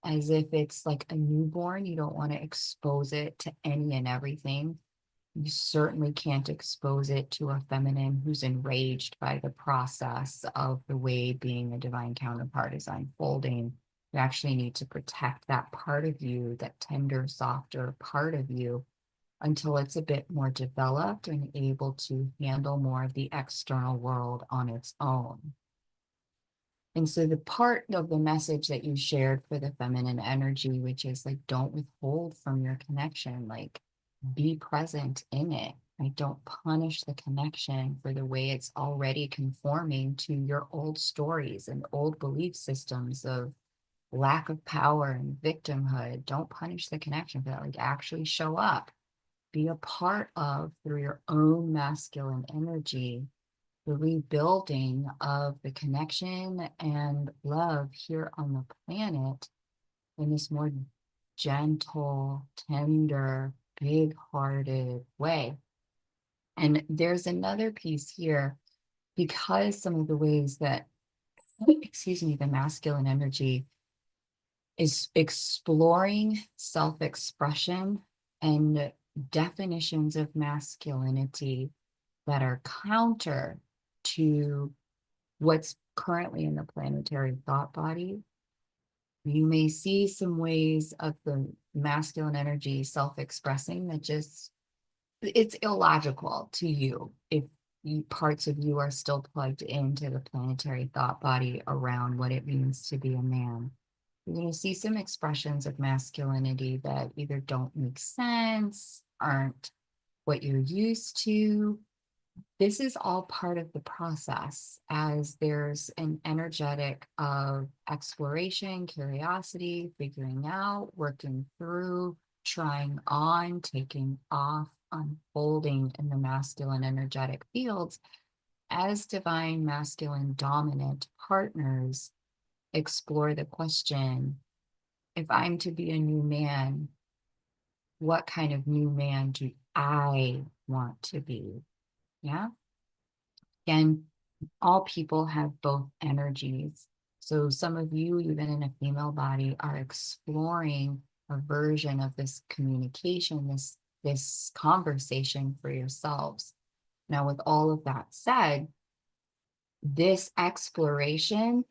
as if it's like a newborn. You don't want to expose it to any and everything. You certainly can't expose it to a feminine who's enraged by the process of the way being a divine counterpart is unfolding. You actually need to protect that part of you, that tender, softer part of you, until it's a bit more developed and able to handle more of the external world on its own. And so the part of the message that you shared for the feminine energy, which is like, don't withhold from your connection, like be present in it. Like, don't punish the connection for the way it's already conforming to your old stories and old belief systems of lack of power and victimhood. Don't punish the connection for that. Like, actually show up, be a part of, through your own masculine energy, the rebuilding of the connection and love here on the planet in this more gentle, tender, big-hearted way. And there's another piece here, because some of the ways that, excuse me, the masculine energy is exploring self-expression and definitions of masculinity that are counter to what's currently in the planetary thought body. You may see some ways of the masculine energy self-expressing that just, it's illogical to you if parts of you are still plugged into the planetary thought body around what it means to be a man. You're going to see some expressions of masculinity that either don't make sense, aren't what you're used to. This is all part of the process, as there's an energetic of exploration, curiosity, figuring out, working through, trying on, taking off, unfolding in the masculine energetic fields as divine masculine dominant partners explore the question, if I'm to be a new man, what kind of new man do I want to be? Yeah. Again, all people have both energies. So some of you, even in a female body, are exploring a version of this communication, this conversation for yourselves. Now, with all of that said, this exploration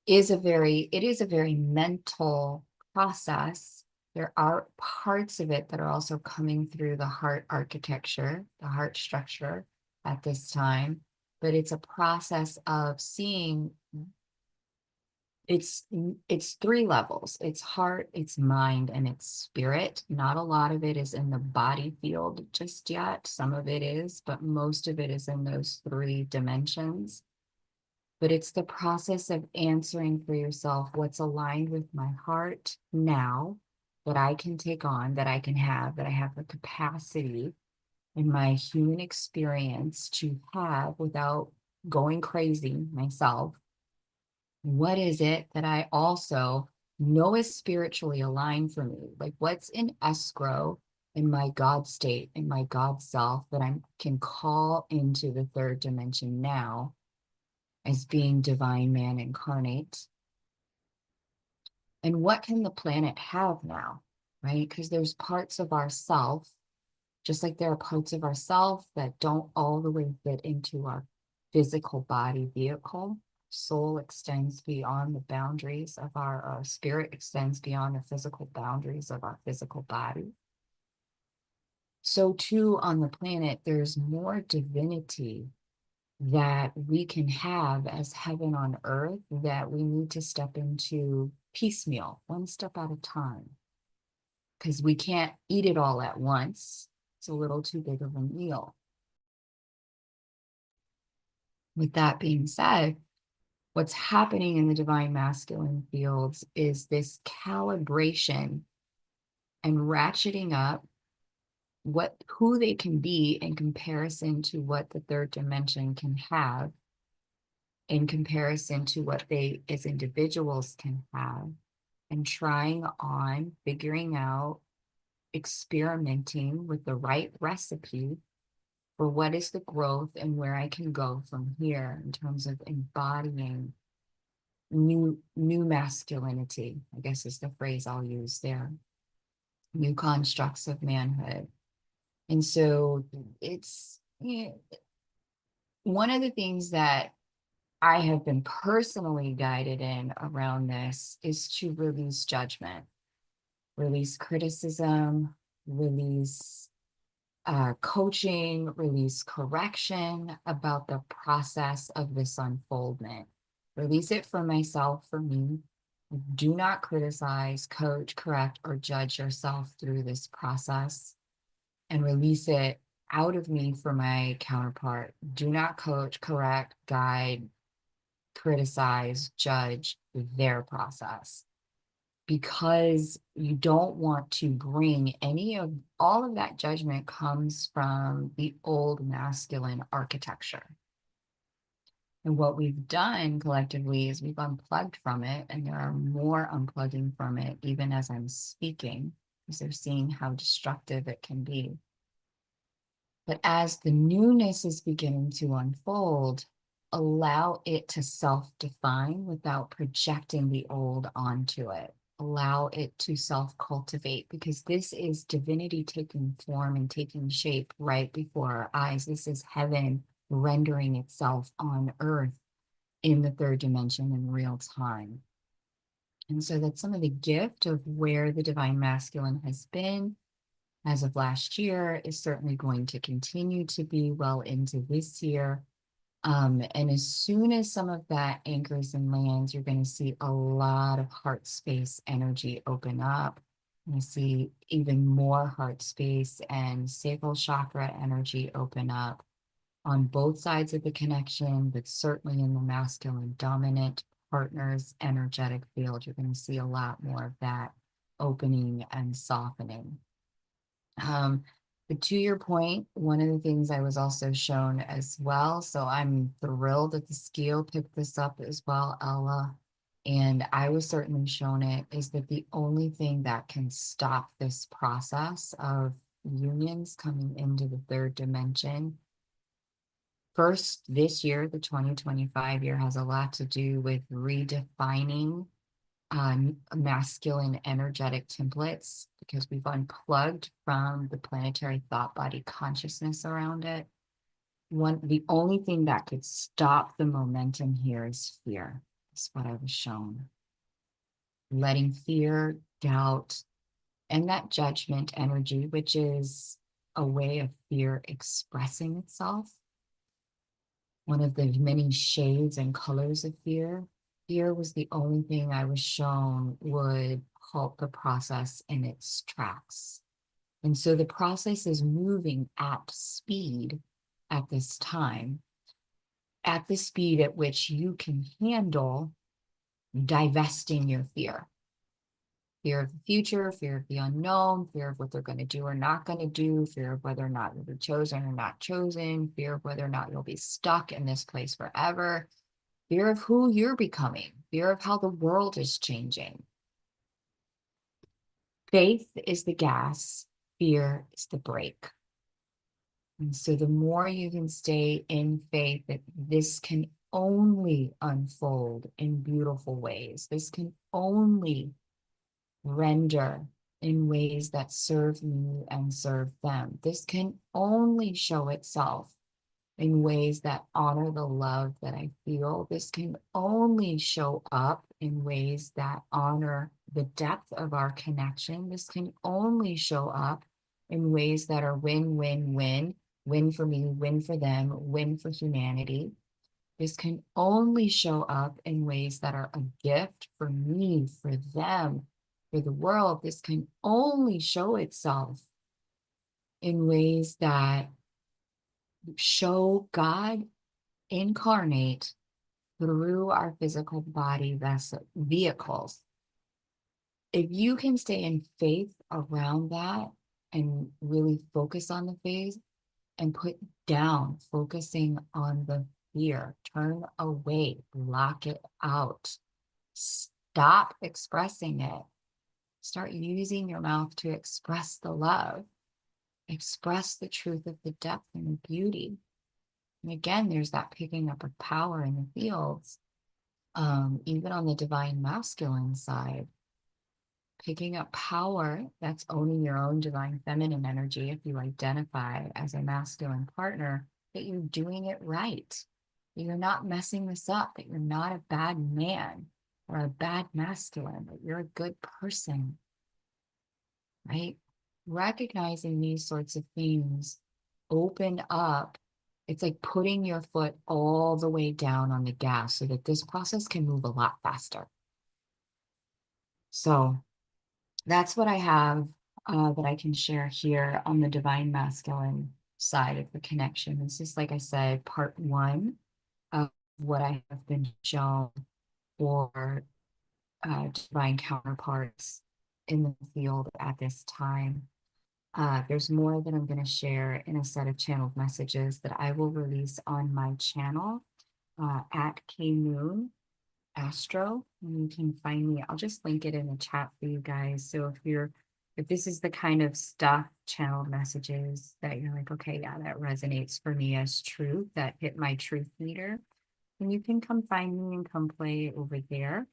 is a very mental process. There are parts of it that are also coming through the heart architecture, the heart structure at this time, but it's a process of seeing It's three levels. It's heart, it's mind, and it's spirit. Not a lot of it is in the body field just yet. Some of it is, but most of it is in those three dimensions. But it's the process of answering for yourself what's aligned with my heart now that I can take on, that I can have, that I have the capacity in my human experience to have without going crazy myself. What is it that I also know is spiritually aligned for me? Like what's in escrow in my God state, in my God self that I can call into the third dimension now as being divine man incarnate? And what can the planet have now, right? Because there's parts of ourself, just like there are parts of ourself that don't all the way fit into our physical body vehicle. Soul extends beyond the boundaries of our spirit extends beyond the physical boundaries of our physical body. So too on the planet, there's more divinity that we can have as heaven on earth that we need to step into piecemeal, one step at a time, because we can't eat it all at once. It's a little too big of a meal. With that being said, what's happening in the divine masculine fields is this calibration and ratcheting up who they can be in comparison to what the third dimension can have, in comparison to what they as individuals can have, and trying on figuring out, experimenting with the right recipe for what is the growth and where I can go from here in terms of embodying new masculinity, I guess is the phrase I'll use there, new constructs of manhood. And so it's one of the things that I have been personally guided in around this is to release judgment, release criticism, release coaching, release correction about the process of this unfoldment. Release it for myself, for me. Do not criticize, coach, correct, or judge yourself through this process, and release it out of me for my counterpart. Do not coach, correct, guide, criticize, judge their process, because you don't want to bring all of that judgment comes from the old masculine architecture. And what we've done collectively is we've unplugged from it, and there are more unplugging from it, even as I'm speaking, because they're seeing how destructive it can be. But as the newness is beginning to unfold, allow it to self-define without projecting the old onto it. Allow it to self-cultivate, because this is divinity taking form and taking shape right before our eyes. This is heaven rendering itself on earth in the third dimension in real time. And so that's some of the gift of where the divine masculine has been as of last year, is certainly going to continue to be well into this year. And as soon as some of that anchors and lands, you're going to see a lot of heart space energy open up. You see even more heart space and sacral chakra energy open up on both sides of the connection, but certainly in the masculine dominant partner's energetic field. You're going to see a lot more of that opening and softening. But to your point, one of the things I was also shown as well, so I'm thrilled that the scale picked this up as well, Ella, and I was certainly shown it, is that the only thing that can stop this process of unions coming into the third dimension, first, this year, the 2025 year, has a lot to do with redefining masculine energetic templates, because we've unplugged from the planetary thought body consciousness around it. The only thing that could stop the momentum here is fear. That's what I was shown. Letting fear, doubt, and that judgment energy, which is a way of fear expressing itself. One of the many shades and colors of fear fear was the only thing I was shown would halt the process in its tracks. And so the process is moving at speed at this time, at the speed at which you can handle divesting your fear. Fear of the future, fear of the unknown, fear of what they're going to do or not going to do, fear of whether or not you'll be chosen or not chosen, fear of whether or not you'll be stuck in this place forever, fear of who you're becoming, fear of how the world is changing. Faith is the gas, fear is the brake. And so the more you can stay in faith that this can only unfold in beautiful ways, this can only render in ways that serve me and serve them. This can only show itself in ways that honor the love that I feel. This can only show up in ways that honor the depth of our connection. This can only show up in ways that are win, win, win, win for me, win for them, win for humanity. This can only show up in ways that are a gift for me, for them, for the world. This can only show itself in ways that show God incarnate through our physical body vehicles. If you can stay in faith around that and really focus on the faith and put down focusing on the fear, turn away, block it out, stop expressing it, start using your mouth to express the love, express the truth of the depth and the beauty. And again, there's that picking up of power in the fields, even on the divine masculine side, picking up power, that's owning your own divine feminine energy. If you identify as a masculine partner, that you're doing it right, that you're not messing this up, that you're not a bad man or a bad masculine, that you're a good person, right? Recognizing these sorts of things open up. It's like putting your foot all the way down on the gas so that this process can move a lot faster. So that's what I have that I can share here on the divine masculine side of the connection. This is, like I said, part one of what I have been shown for divine counterparts in the field at this time. There's more that I'm going to share in a set of channeled messages that I will release on my channel at Moon Astro, and you can find me. I'll just link it in the chat for you guys. So if this is the kind of stuff, channeled messages that you're like, okay, yeah, that resonates for me as truth, that hit my truth meter, then you can come find me and come play over there.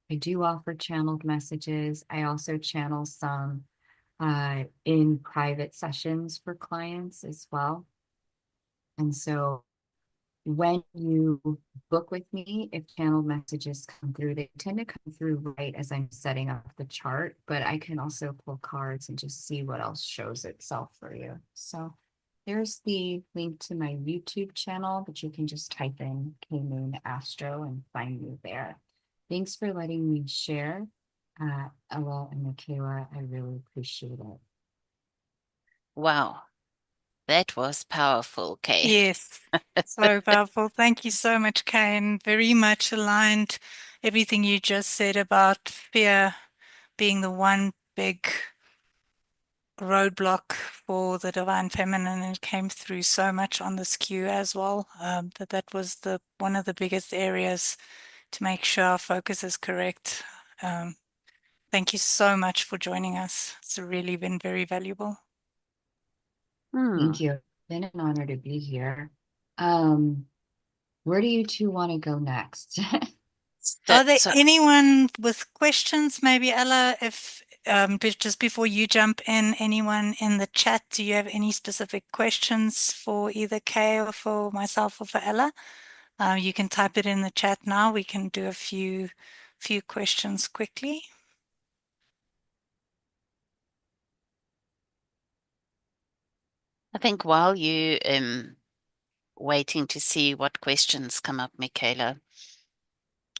I do offer channeled messages. I also channel some in private sessions for clients as well. And so when you book with me, if channeled messages come through, they tend to come through right as I'm setting up the chart, but I can also pull cards and just see what else shows itself for you. So there's the link to my YouTube channel, but you can just type in Moon Astro and find me there. Thanks for letting me share. Ella and Michaela, I really appreciate it. Wow, that was powerful, Kay. Yes, so powerful. Thank you so much, Kane. Very much aligned everything you just said about fear being the one big roadblock for the divine feminine, and it came through so much on the skew as well. That was the one of the biggest areas to make sure our focus is correct. Thank you so much for joining us. It's really been very valuable. Thank you. It's been an honor to be here. Where do you two want to go next? Are there So anyone with questions? Maybe Ella, if just before you jump in, anyone in the chat, do you have any specific questions for either Kay or for myself or for Ella? You can type it in the chat now. We can do a few questions quickly. I think while you waiting to see what questions come up, Michaela,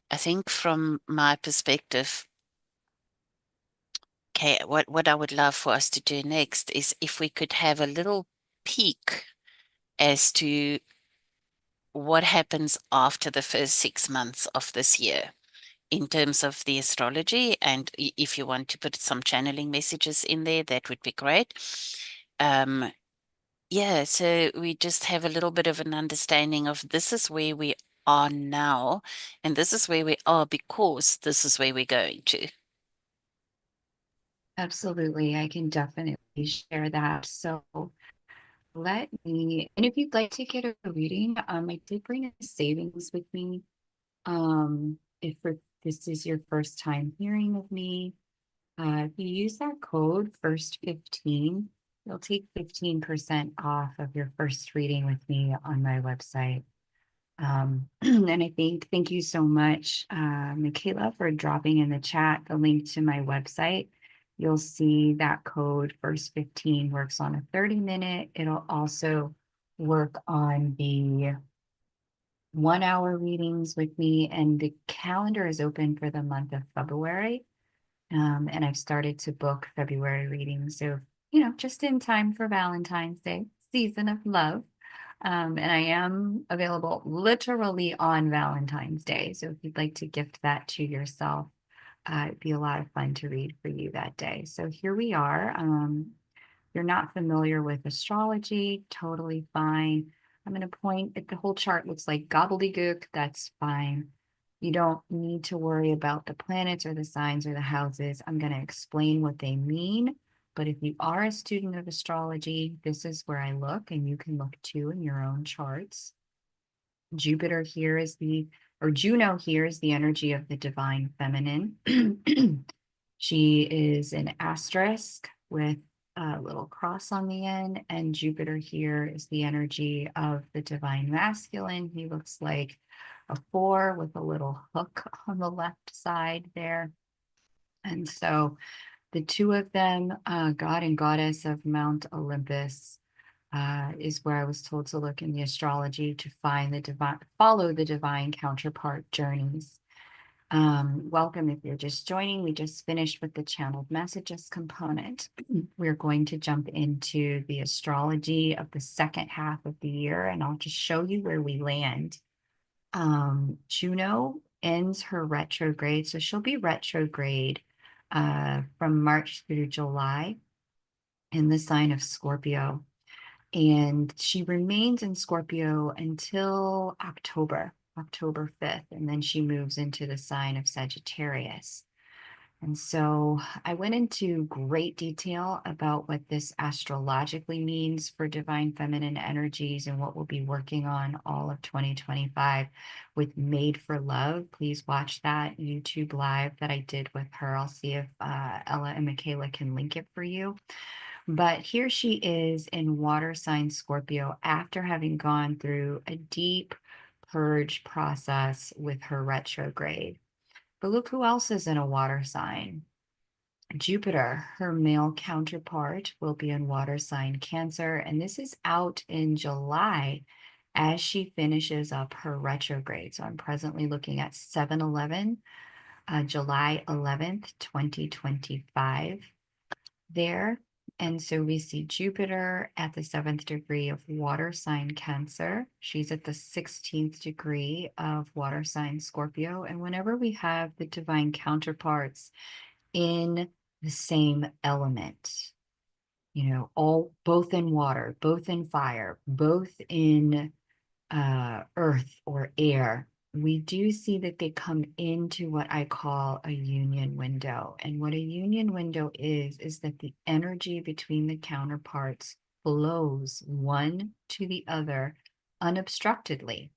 I think from my perspective, okay, what I would love for us to do next is if we could have a little peek as to what happens after the first 6 months of this year in terms of the astrology. And if you want to put some channeling messages in there, that would be great. Um, yeah, so we just have a little bit of an understanding of this is where we are now, and this is where we are because this is where we're going to. Absolutely. I can definitely share that. So let me, and if you'd like to get a reading, I did bring a savings with me. If this is your first time hearing of me, if you use that code first 15, you'll take 15% off of your first reading with me on my website. And I think, thank you so much, Michaela, for dropping in the chat the link to my website. You'll see that code first 15 works on a 30-minute. It'll also work on the 1 hour readings with me, and the calendar is open for the month of February. And I've started to book February readings. So, just in time for Valentine's Day, season of love. And I am available literally on Valentine's Day. So if you'd like to gift that to yourself, it'd be a lot of fun to read for you that day. So here we are. You're not familiar with astrology, totally fine. I'm going to point at the whole chart looks like gobbledygook. That's fine. You don't need to worry about the planets or the signs or the houses. I'm going to explain what they mean. But if you are a student of astrology, this is where I look, and you can look too in your own charts. Jupiter here is or Juno here is the energy of the divine feminine. She is an asterisk with a little cross on the end, and Jupiter here is the energy of the divine masculine. He looks like a 4 with a little hook on the left side there. And so the two of them, God and Goddess of Mount Olympus, is where I was told to look in the astrology to find follow the divine counterpart journeys. Welcome if you're just joining. We just finished with the channeled messages component. We're going to jump into the astrology of the second half of the year, and I'll just show you where we land. Juno ends her retrograde, so she'll be retrograde from March through July in the sign of Scorpio. And she remains in Scorpio until October 5th, and then she moves into the sign of Sagittarius. And so I went into great detail about what this astrologically means for divine feminine energies and what we'll be working on all of 2025 with Made for Love. Please watch that YouTube live that I did with her. I'll see if Ella and Michaela can link it for you. But here she is in water sign Scorpio after having gone through a deep purge process with her retrograde. But look who else is in a water sign. Jupiter, her male counterpart, will be in water sign Cancer, and this is out in July as she finishes up her retrograde. So I'm presently looking at 7/11, July 11th, 2025 there. And so we see Jupiter at the 7th degree of water sign Cancer. She's at the 16th degree of water sign Scorpio. And whenever we have the divine counterparts in the same element, both in water, both in fire, both in earth or air, we do see that they come into what I call a union window. And what a union window is that the energy between the counterparts flows one to the other unobstructedly.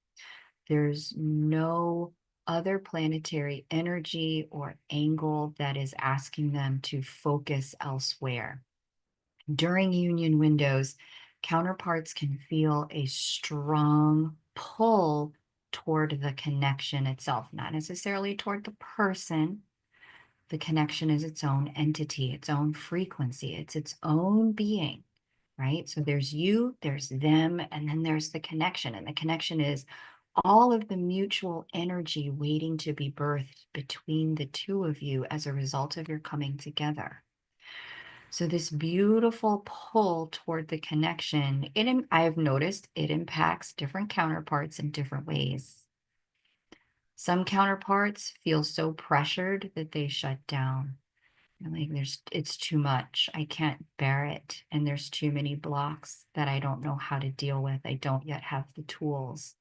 There's no other planetary energy or angle that is asking them to focus elsewhere. During union windows, counterparts can feel a strong pull toward the connection itself, not necessarily toward the person. The connection is its own entity, its own frequency, it's its own being, right? So there's you, there's them, and then there's the connection. And the connection is all of the mutual energy waiting to be birthed between the two of you as a result of your coming together. So this beautiful pull toward the connection, I have noticed it impacts different counterparts in different ways. Some counterparts feel so pressured that they shut down. Like it's too much. I can't bear it. And there's too many blocks that I don't know how to deal with. I don't yet have the tools.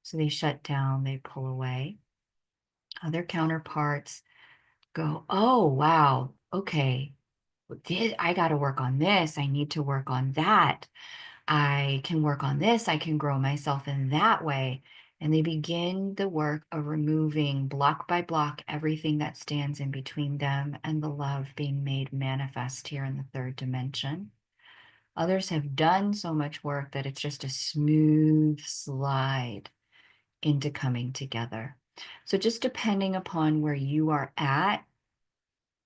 So they shut down, they pull away. Other counterparts go, oh, wow, okay, I got to work on this. I need to work on that. I can work on this. I can grow myself in that way. And they begin the work of removing block by block everything that stands in between them and the love being made manifest here in the third dimension. Others have done so much work that it's just a smooth slide into coming together. So just depending upon where you are at,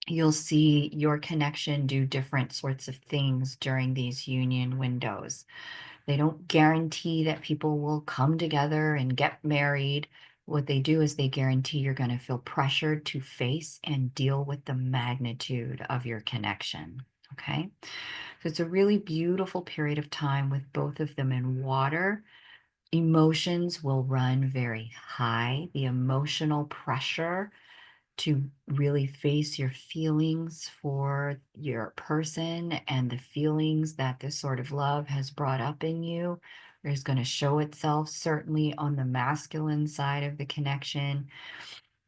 you'll see your connection do different sorts of things during these union windows. They don't guarantee that people will come together and get married. What they do is they guarantee you're going to feel pressured to face and deal with the magnitude of your connection. Okay. So it's a really beautiful period of time with both of them in water. Emotions will run very high. The emotional pressure to really face your feelings for your person and the feelings that this sort of love has brought up in you is going to show itself certainly on the masculine side of the connection.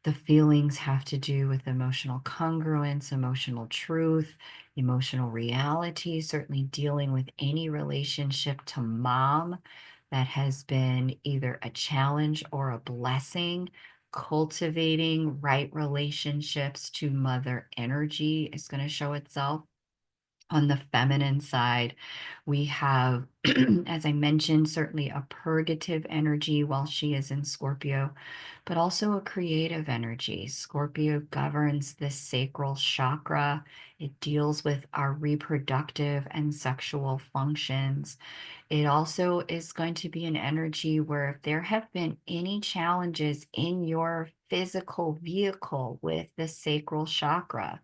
The feelings have to do with emotional congruence, emotional truth, emotional reality, certainly dealing with any relationship to mom that has been either a challenge or a blessing. Cultivating right relationships to mother energy is going to show itself. On the feminine side, we have, as I mentioned, certainly a purgative energy while she is in Scorpio, but also a creative energy. Scorpio governs the sacral chakra. It deals with our reproductive and sexual functions. It also is going to be an energy where if there have been any challenges in your physical vehicle with the sacral chakra,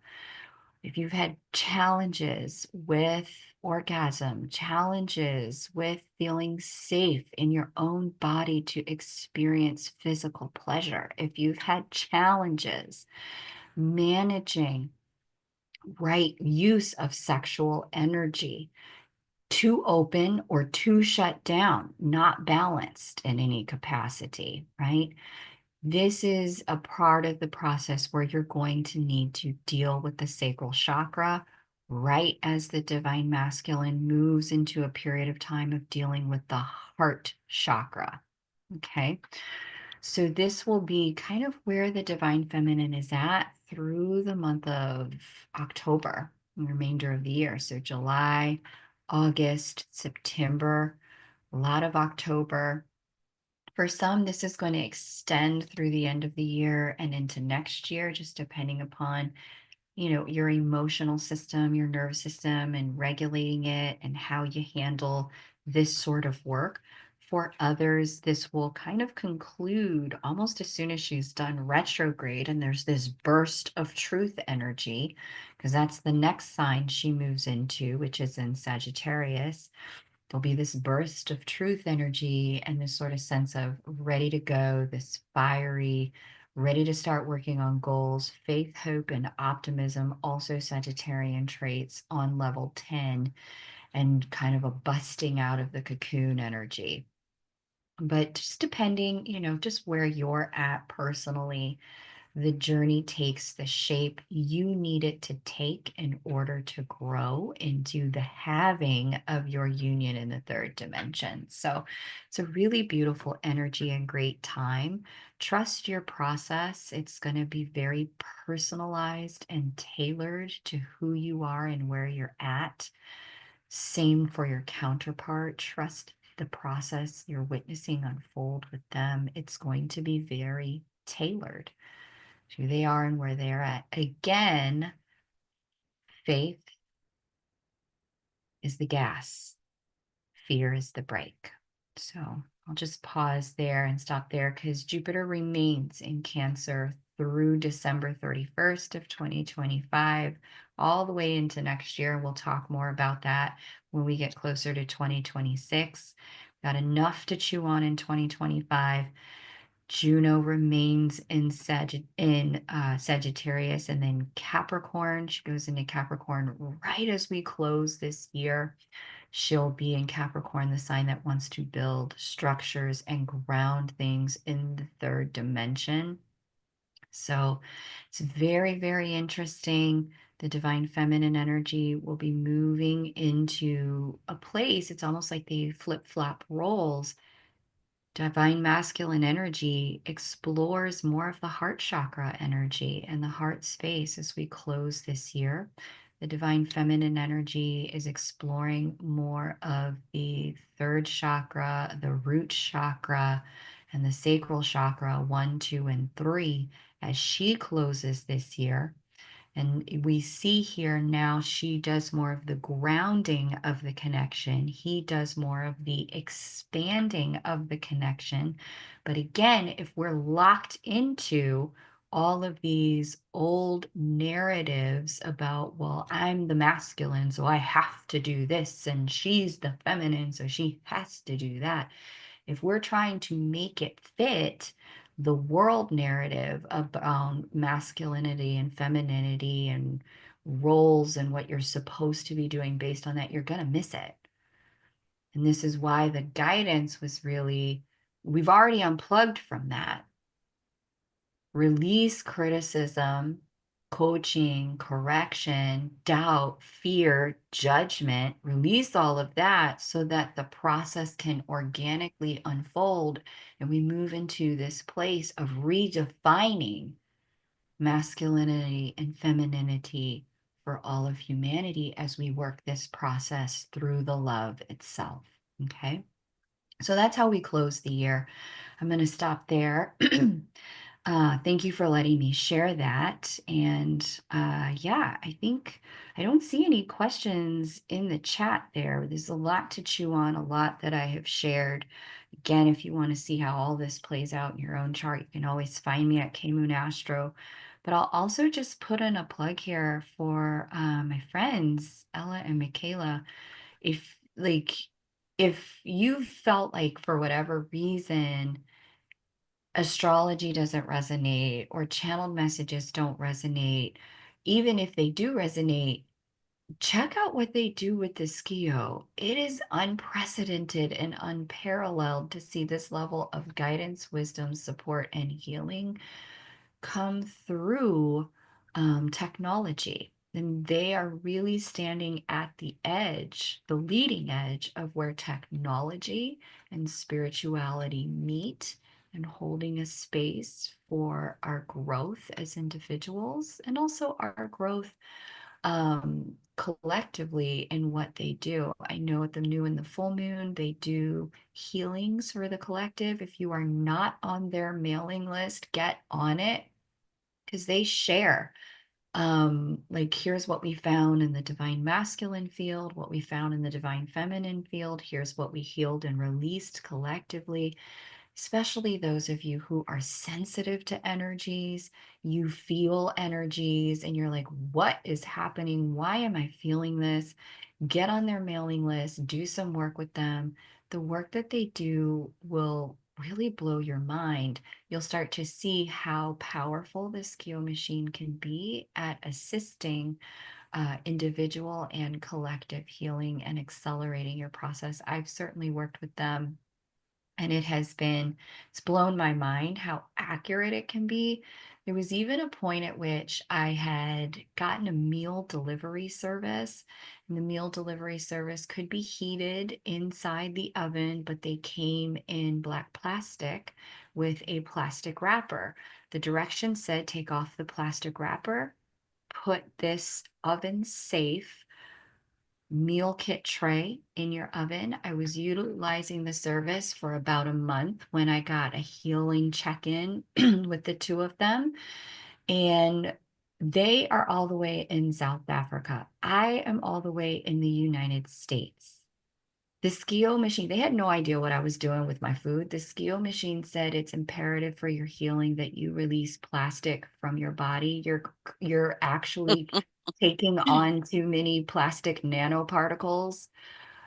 if you've had challenges with orgasm, challenges with feeling safe in your own body to experience physical pleasure, if you've had challenges managing right use of sexual energy, too open or too shut down, not balanced in any capacity, right? This is a part of the process where you're going to need to deal with the sacral chakra right as the divine masculine moves into a period of time of dealing with the heart chakra. Okay. So this will be kind of where the divine feminine is at through the month of October, the remainder of the year. So July, August, September, a lot of October. For some, this is going to extend through the end of the year and into next year, just depending upon, your emotional system, your nervous system, and regulating it and how you handle this sort of work. For others, this will kind of conclude almost as soon as she's done retrograde, and there's this burst of truth energy, because that's the next sign she moves into, which is in Sagittarius. There'll be this burst of truth energy and this sort of sense of ready to go, this fiery, ready to start working on goals, faith, hope, and optimism, also Sagittarian traits on level 10, and kind of a busting out of the cocoon energy. But just depending, just where you're at personally, the journey takes the shape you need it to take in order to grow into the having of your union in the third dimension. So it's a really beautiful energy and great time. Trust your process. It's going to be very personalized and tailored to who you are and where you're at. Same for your counterpart. Trust the process you're witnessing unfold with them. It's going to be very tailored who they are and where they're at. Again, faith is the gas, fear is the brake. So I'll just pause there and stop there because Jupiter remains in Cancer through December 31st of 2025, all the way into next year. We'll talk more about that when we get closer to 2026. Got enough to chew on in 2025. Juno remains in Sagittarius and then Capricorn. She goes into Capricorn right as we close this year. She'll be in Capricorn, the sign that wants to build structures and ground things in the third dimension. So it's very, very interesting. The divine feminine energy will be moving into a place. It's almost like they flip-flop roles. Divine masculine energy explores more of the heart chakra energy and the heart space as we close this year. The divine feminine energy is exploring more of the third chakra, the root chakra, and the sacral chakra, 1, 2, and 3, as she closes this year. And we see here now she does more of the grounding of the connection. He does more of the expanding of the connection. But again, if we're locked into all of these old narratives about, well, I'm the masculine, so I have to do this, and she's the feminine, so she has to do that. If we're trying to make it fit the world narrative about masculinity and femininity and roles and what you're supposed to be doing based on that, you're going to miss it. And this is why the guidance was really, we've already unplugged from that. Release criticism, coaching, correction, doubt, fear, judgment, release all of that so that the process can organically unfold and we move into this place of redefining masculinity and femininity for all of humanity as we work this process through the love itself. Okay. So that's how we close the year. I'm going to stop there. Thank you for letting me share that. And yeah, I think I don't see any questions in the chat there. There's a lot to chew on, a lot that I have shared. Again, if you want to see how all this plays out in your own chart, you can always find me at K Moon Astro. But I'll also just put in a plug here for my friends, Ella and Michaela. If if you felt like for whatever reason astrology doesn't resonate or channeled messages don't resonate, even if they do resonate, check out what they do with the skio. It is unprecedented and unparalleled to see this level of guidance, wisdom, support, and healing come through technology. And they are really standing at the edge, the leading edge of where technology and spirituality meet and holding a space for our growth as individuals and also our growth collectively in what they do. I know at the new and the full moon, they do healings for the collective. If you are not on their mailing list, get on it because they share like here's what we found in the divine masculine field, what we found in the divine feminine field, here's what we healed and released collectively, especially those of you who are sensitive to energies, you feel energies and you're like, what is happening? Why am I feeling this? Get on their mailing list, do some work with them. The work that they do will really blow your mind. You'll start to see how powerful this Kyo machine can be at assisting individual and collective healing and accelerating your process. I've certainly worked with them and it's blown my mind how accurate it can be. There was even a point at which I had gotten a meal delivery service, and the meal delivery service could be heated inside the oven, but they came in black plastic with a plastic wrapper. The directions said take off the plastic wrapper, put this oven safe meal kit tray in your oven. I was utilizing the service for about a month when I got a healing check-in with the two of them. And they are all the way in South Africa. I am all the way in the United States. The Skio machine, they had no idea what I was doing with my food. The Skio machine said it's imperative for your healing that you release plastic from your body. You're actually taking on too many plastic nanoparticles.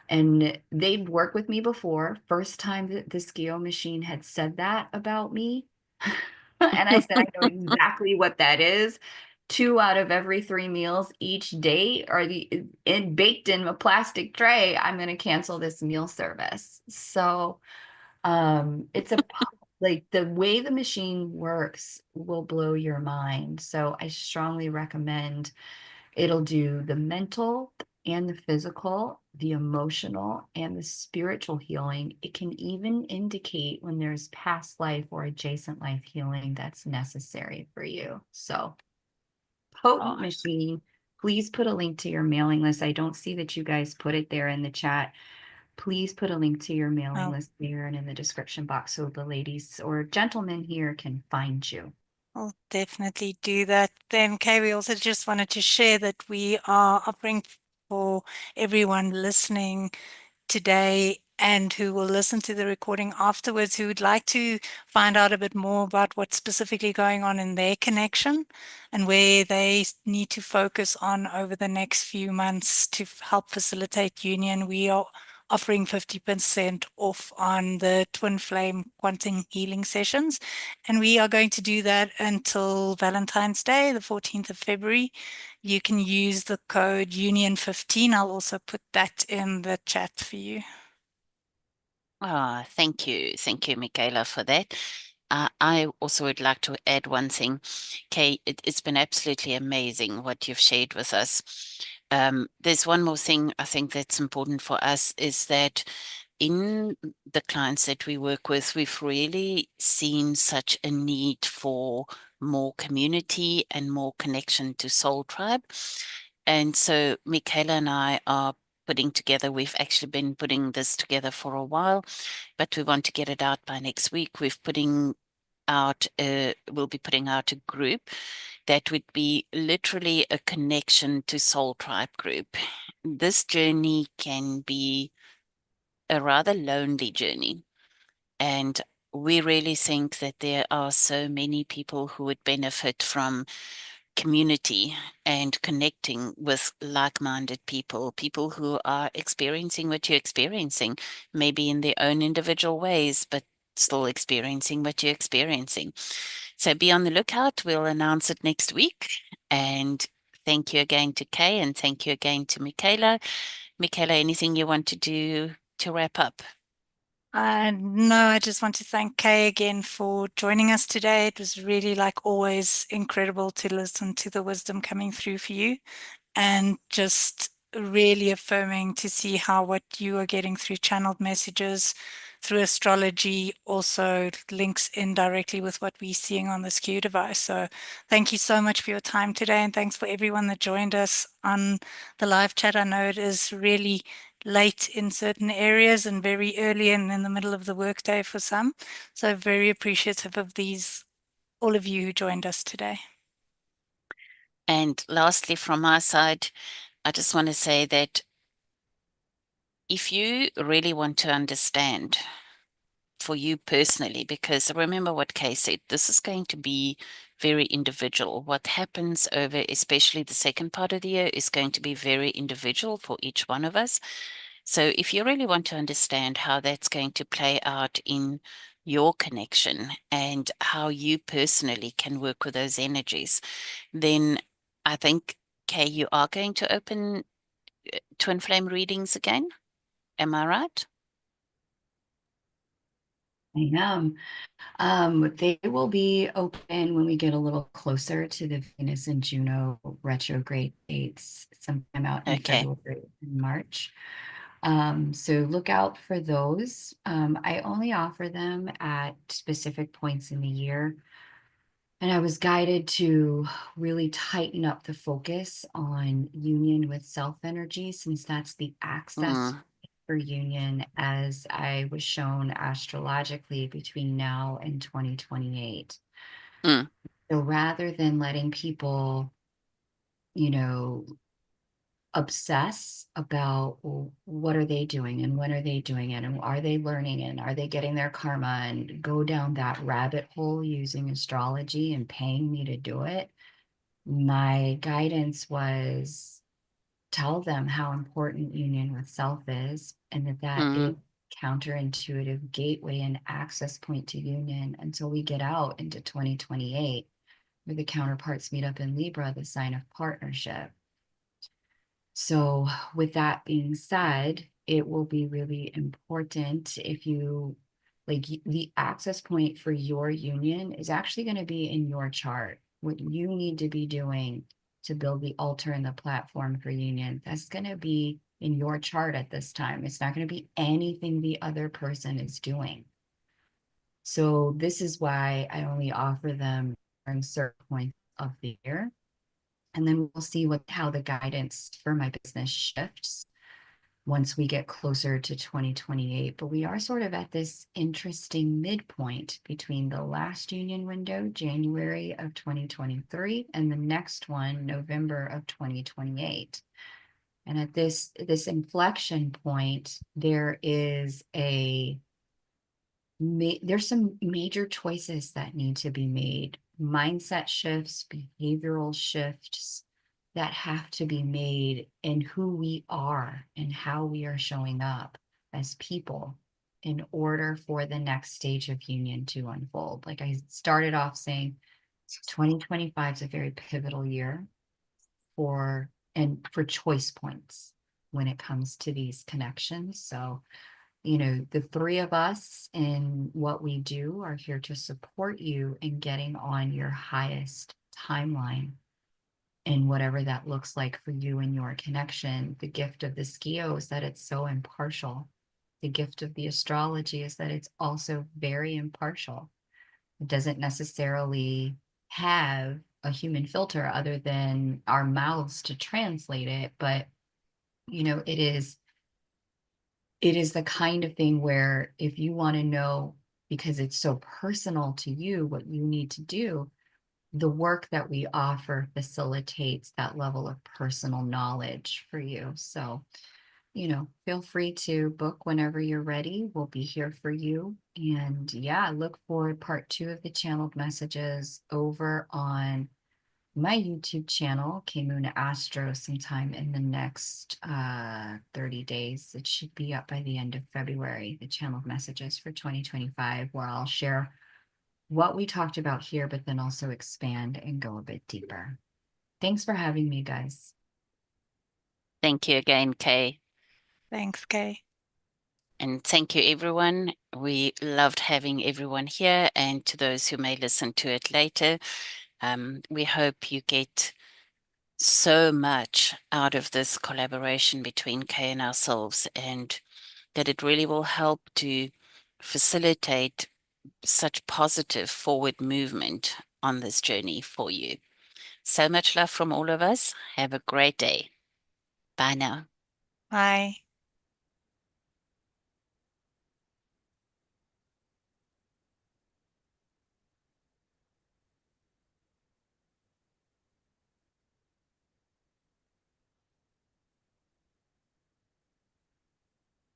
And they've worked with me before. First time that the Skio machine had said that about me. And I said, I know exactly what that is. 2 out of every 3 meals each day are baked in a plastic tray. I'm going to cancel this meal service. So it's like the way the machine works will blow your mind. So I strongly recommend. It'll do the mental and the physical, the emotional and the spiritual healing. It can even indicate when there's past life or adjacent life healing that's necessary for you. So, Oh, potent machine. Please put a link to your mailing list. I don't see that you guys put it there in the chat. Please put a link to your mailing I'll, list there and in the description box so the ladies or gentlemen here can find you. I'll definitely do that. Then, Kay, we also just wanted to share that we are offering for everyone listening today and who will listen to the recording afterwards, who would like to find out a bit more about what's specifically going on in their connection and where they need to focus on over the next few months to help facilitate union. We are offering 50% off on the twin flame quantum healing sessions. And we are going to do that until Valentine's Day, the 14th of February. You can use the code Union15. I'll also put that in the chat for you. thank you. Thank you, Michaela, for that. I also would like to add one thing. Kay, it's been absolutely amazing what you've shared with us. There's one more thing I think that's important for us is that in the clients that we work with, we've really seen such a need for more community and more connection to Soul Tribe. And so Michaela and I are putting together, we've actually been putting this together for a while, but we want to get it out by next week. We'll be putting out a group that would be literally a connection to Soul Tribe group. This journey can be a rather lonely journey. And we really think that there are so many people who would benefit from community and connecting with like-minded people, people who are experiencing what you're experiencing, maybe in their own individual ways, but still experiencing what you're experiencing. So be on the lookout. We'll announce it next week. And thank you again to Kay and thank you again to Michaela. Michaela, anything you want to do to wrap up? No, I just want to thank Kay again for joining us today. It was really, like always, incredible to listen to the wisdom coming through for you and just really affirming to see how what you are getting through channeled messages, through astrology, also links in directly with what we're seeing on the Skew device. So thank you so much for your time today, and thanks for everyone that joined us on the live chat. I know it is really late in certain areas and very early and in the middle of the workday for some. So very appreciative of all of you who joined us today. And lastly, from my side, I just want to say that if you really want to understand for you personally, because remember what Kay said, this is going to be very individual. What happens over, especially the second part of the year, is going to be very individual for each one of us. So if you really want to understand how that's going to play out in your connection and how you personally can work with those energies, then I think, Kay, you are going to open twin flame readings again. Am I right? I am. They will be open when we get a little closer to the Venus and Juno retrograde dates, sometime out in Okay. February and March. So look out for those. I only offer them at specific points in the year. And I was guided to really tighten up the focus on union with self energy, since that's the access Mm, for union as I was shown astrologically between now and 2028. mm, So rather than letting people, you know, obsess about, well, what are they doing and when are they doing it and are they learning and are they getting their karma, and go down that rabbit hole using astrology and paying me to do it, my guidance was tell them how important union with self is, and that is Mm, counterintuitive gateway and access point to union until we get out into 2028, where the counterparts meet up in Libra, the sign of partnership. So, with that being said, it will be really important if you like the access point for your union is actually going to be in your chart. What you need to be doing to build the altar and the platform for union, that's going to be in your chart at this time. It's not going to be anything the other person is doing. So, this is why I only offer them during certain points of the year, and then we'll see how the guidance for my business shifts once we get closer to 2028. But we are sort of at this interesting midpoint between the last union window, January of 2023, and the next one, November of 2028. And at this inflection point, there's some major choices that need to be made, mindset shifts, behavioral shifts that have to be made in who we are and how we are showing up as people in order for the next stage of union to unfold. Like I started off saying, 2025 is a very pivotal year for choice points when it comes to these connections. So the three of us in what we do are here to support you in getting on your highest timeline and whatever that looks like for you and your connection. The gift of the Skio is that it's so impartial. The gift of the astrology is that it's also very impartial. It doesn't necessarily have a human filter other than our mouths to translate it, but it is the kind of thing where if you want to know, because it's so personal to you, what you need to do, the work that we offer facilitates that level of personal knowledge for you. So, feel free to book whenever you're ready. We'll be here for you. And yeah, look for part 2 of the channeled messages over on my YouTube channel, Moon Astro, sometime in the next 30 days. It should be up by the end of February, the channeled messages for 2025, where I'll share what we talked about here, but then also expand and go a bit deeper. Thanks for having me, guys. thank you again, Kay. Thanks, Kay. And thank you, everyone. We loved having everyone here. And to those who may listen to it later, we hope you get so much out of this collaboration between Kay and ourselves, and that it really will help to facilitate such positive forward movement on this journey for you. So much love from all of us. Have a great day. Bye now. Bye.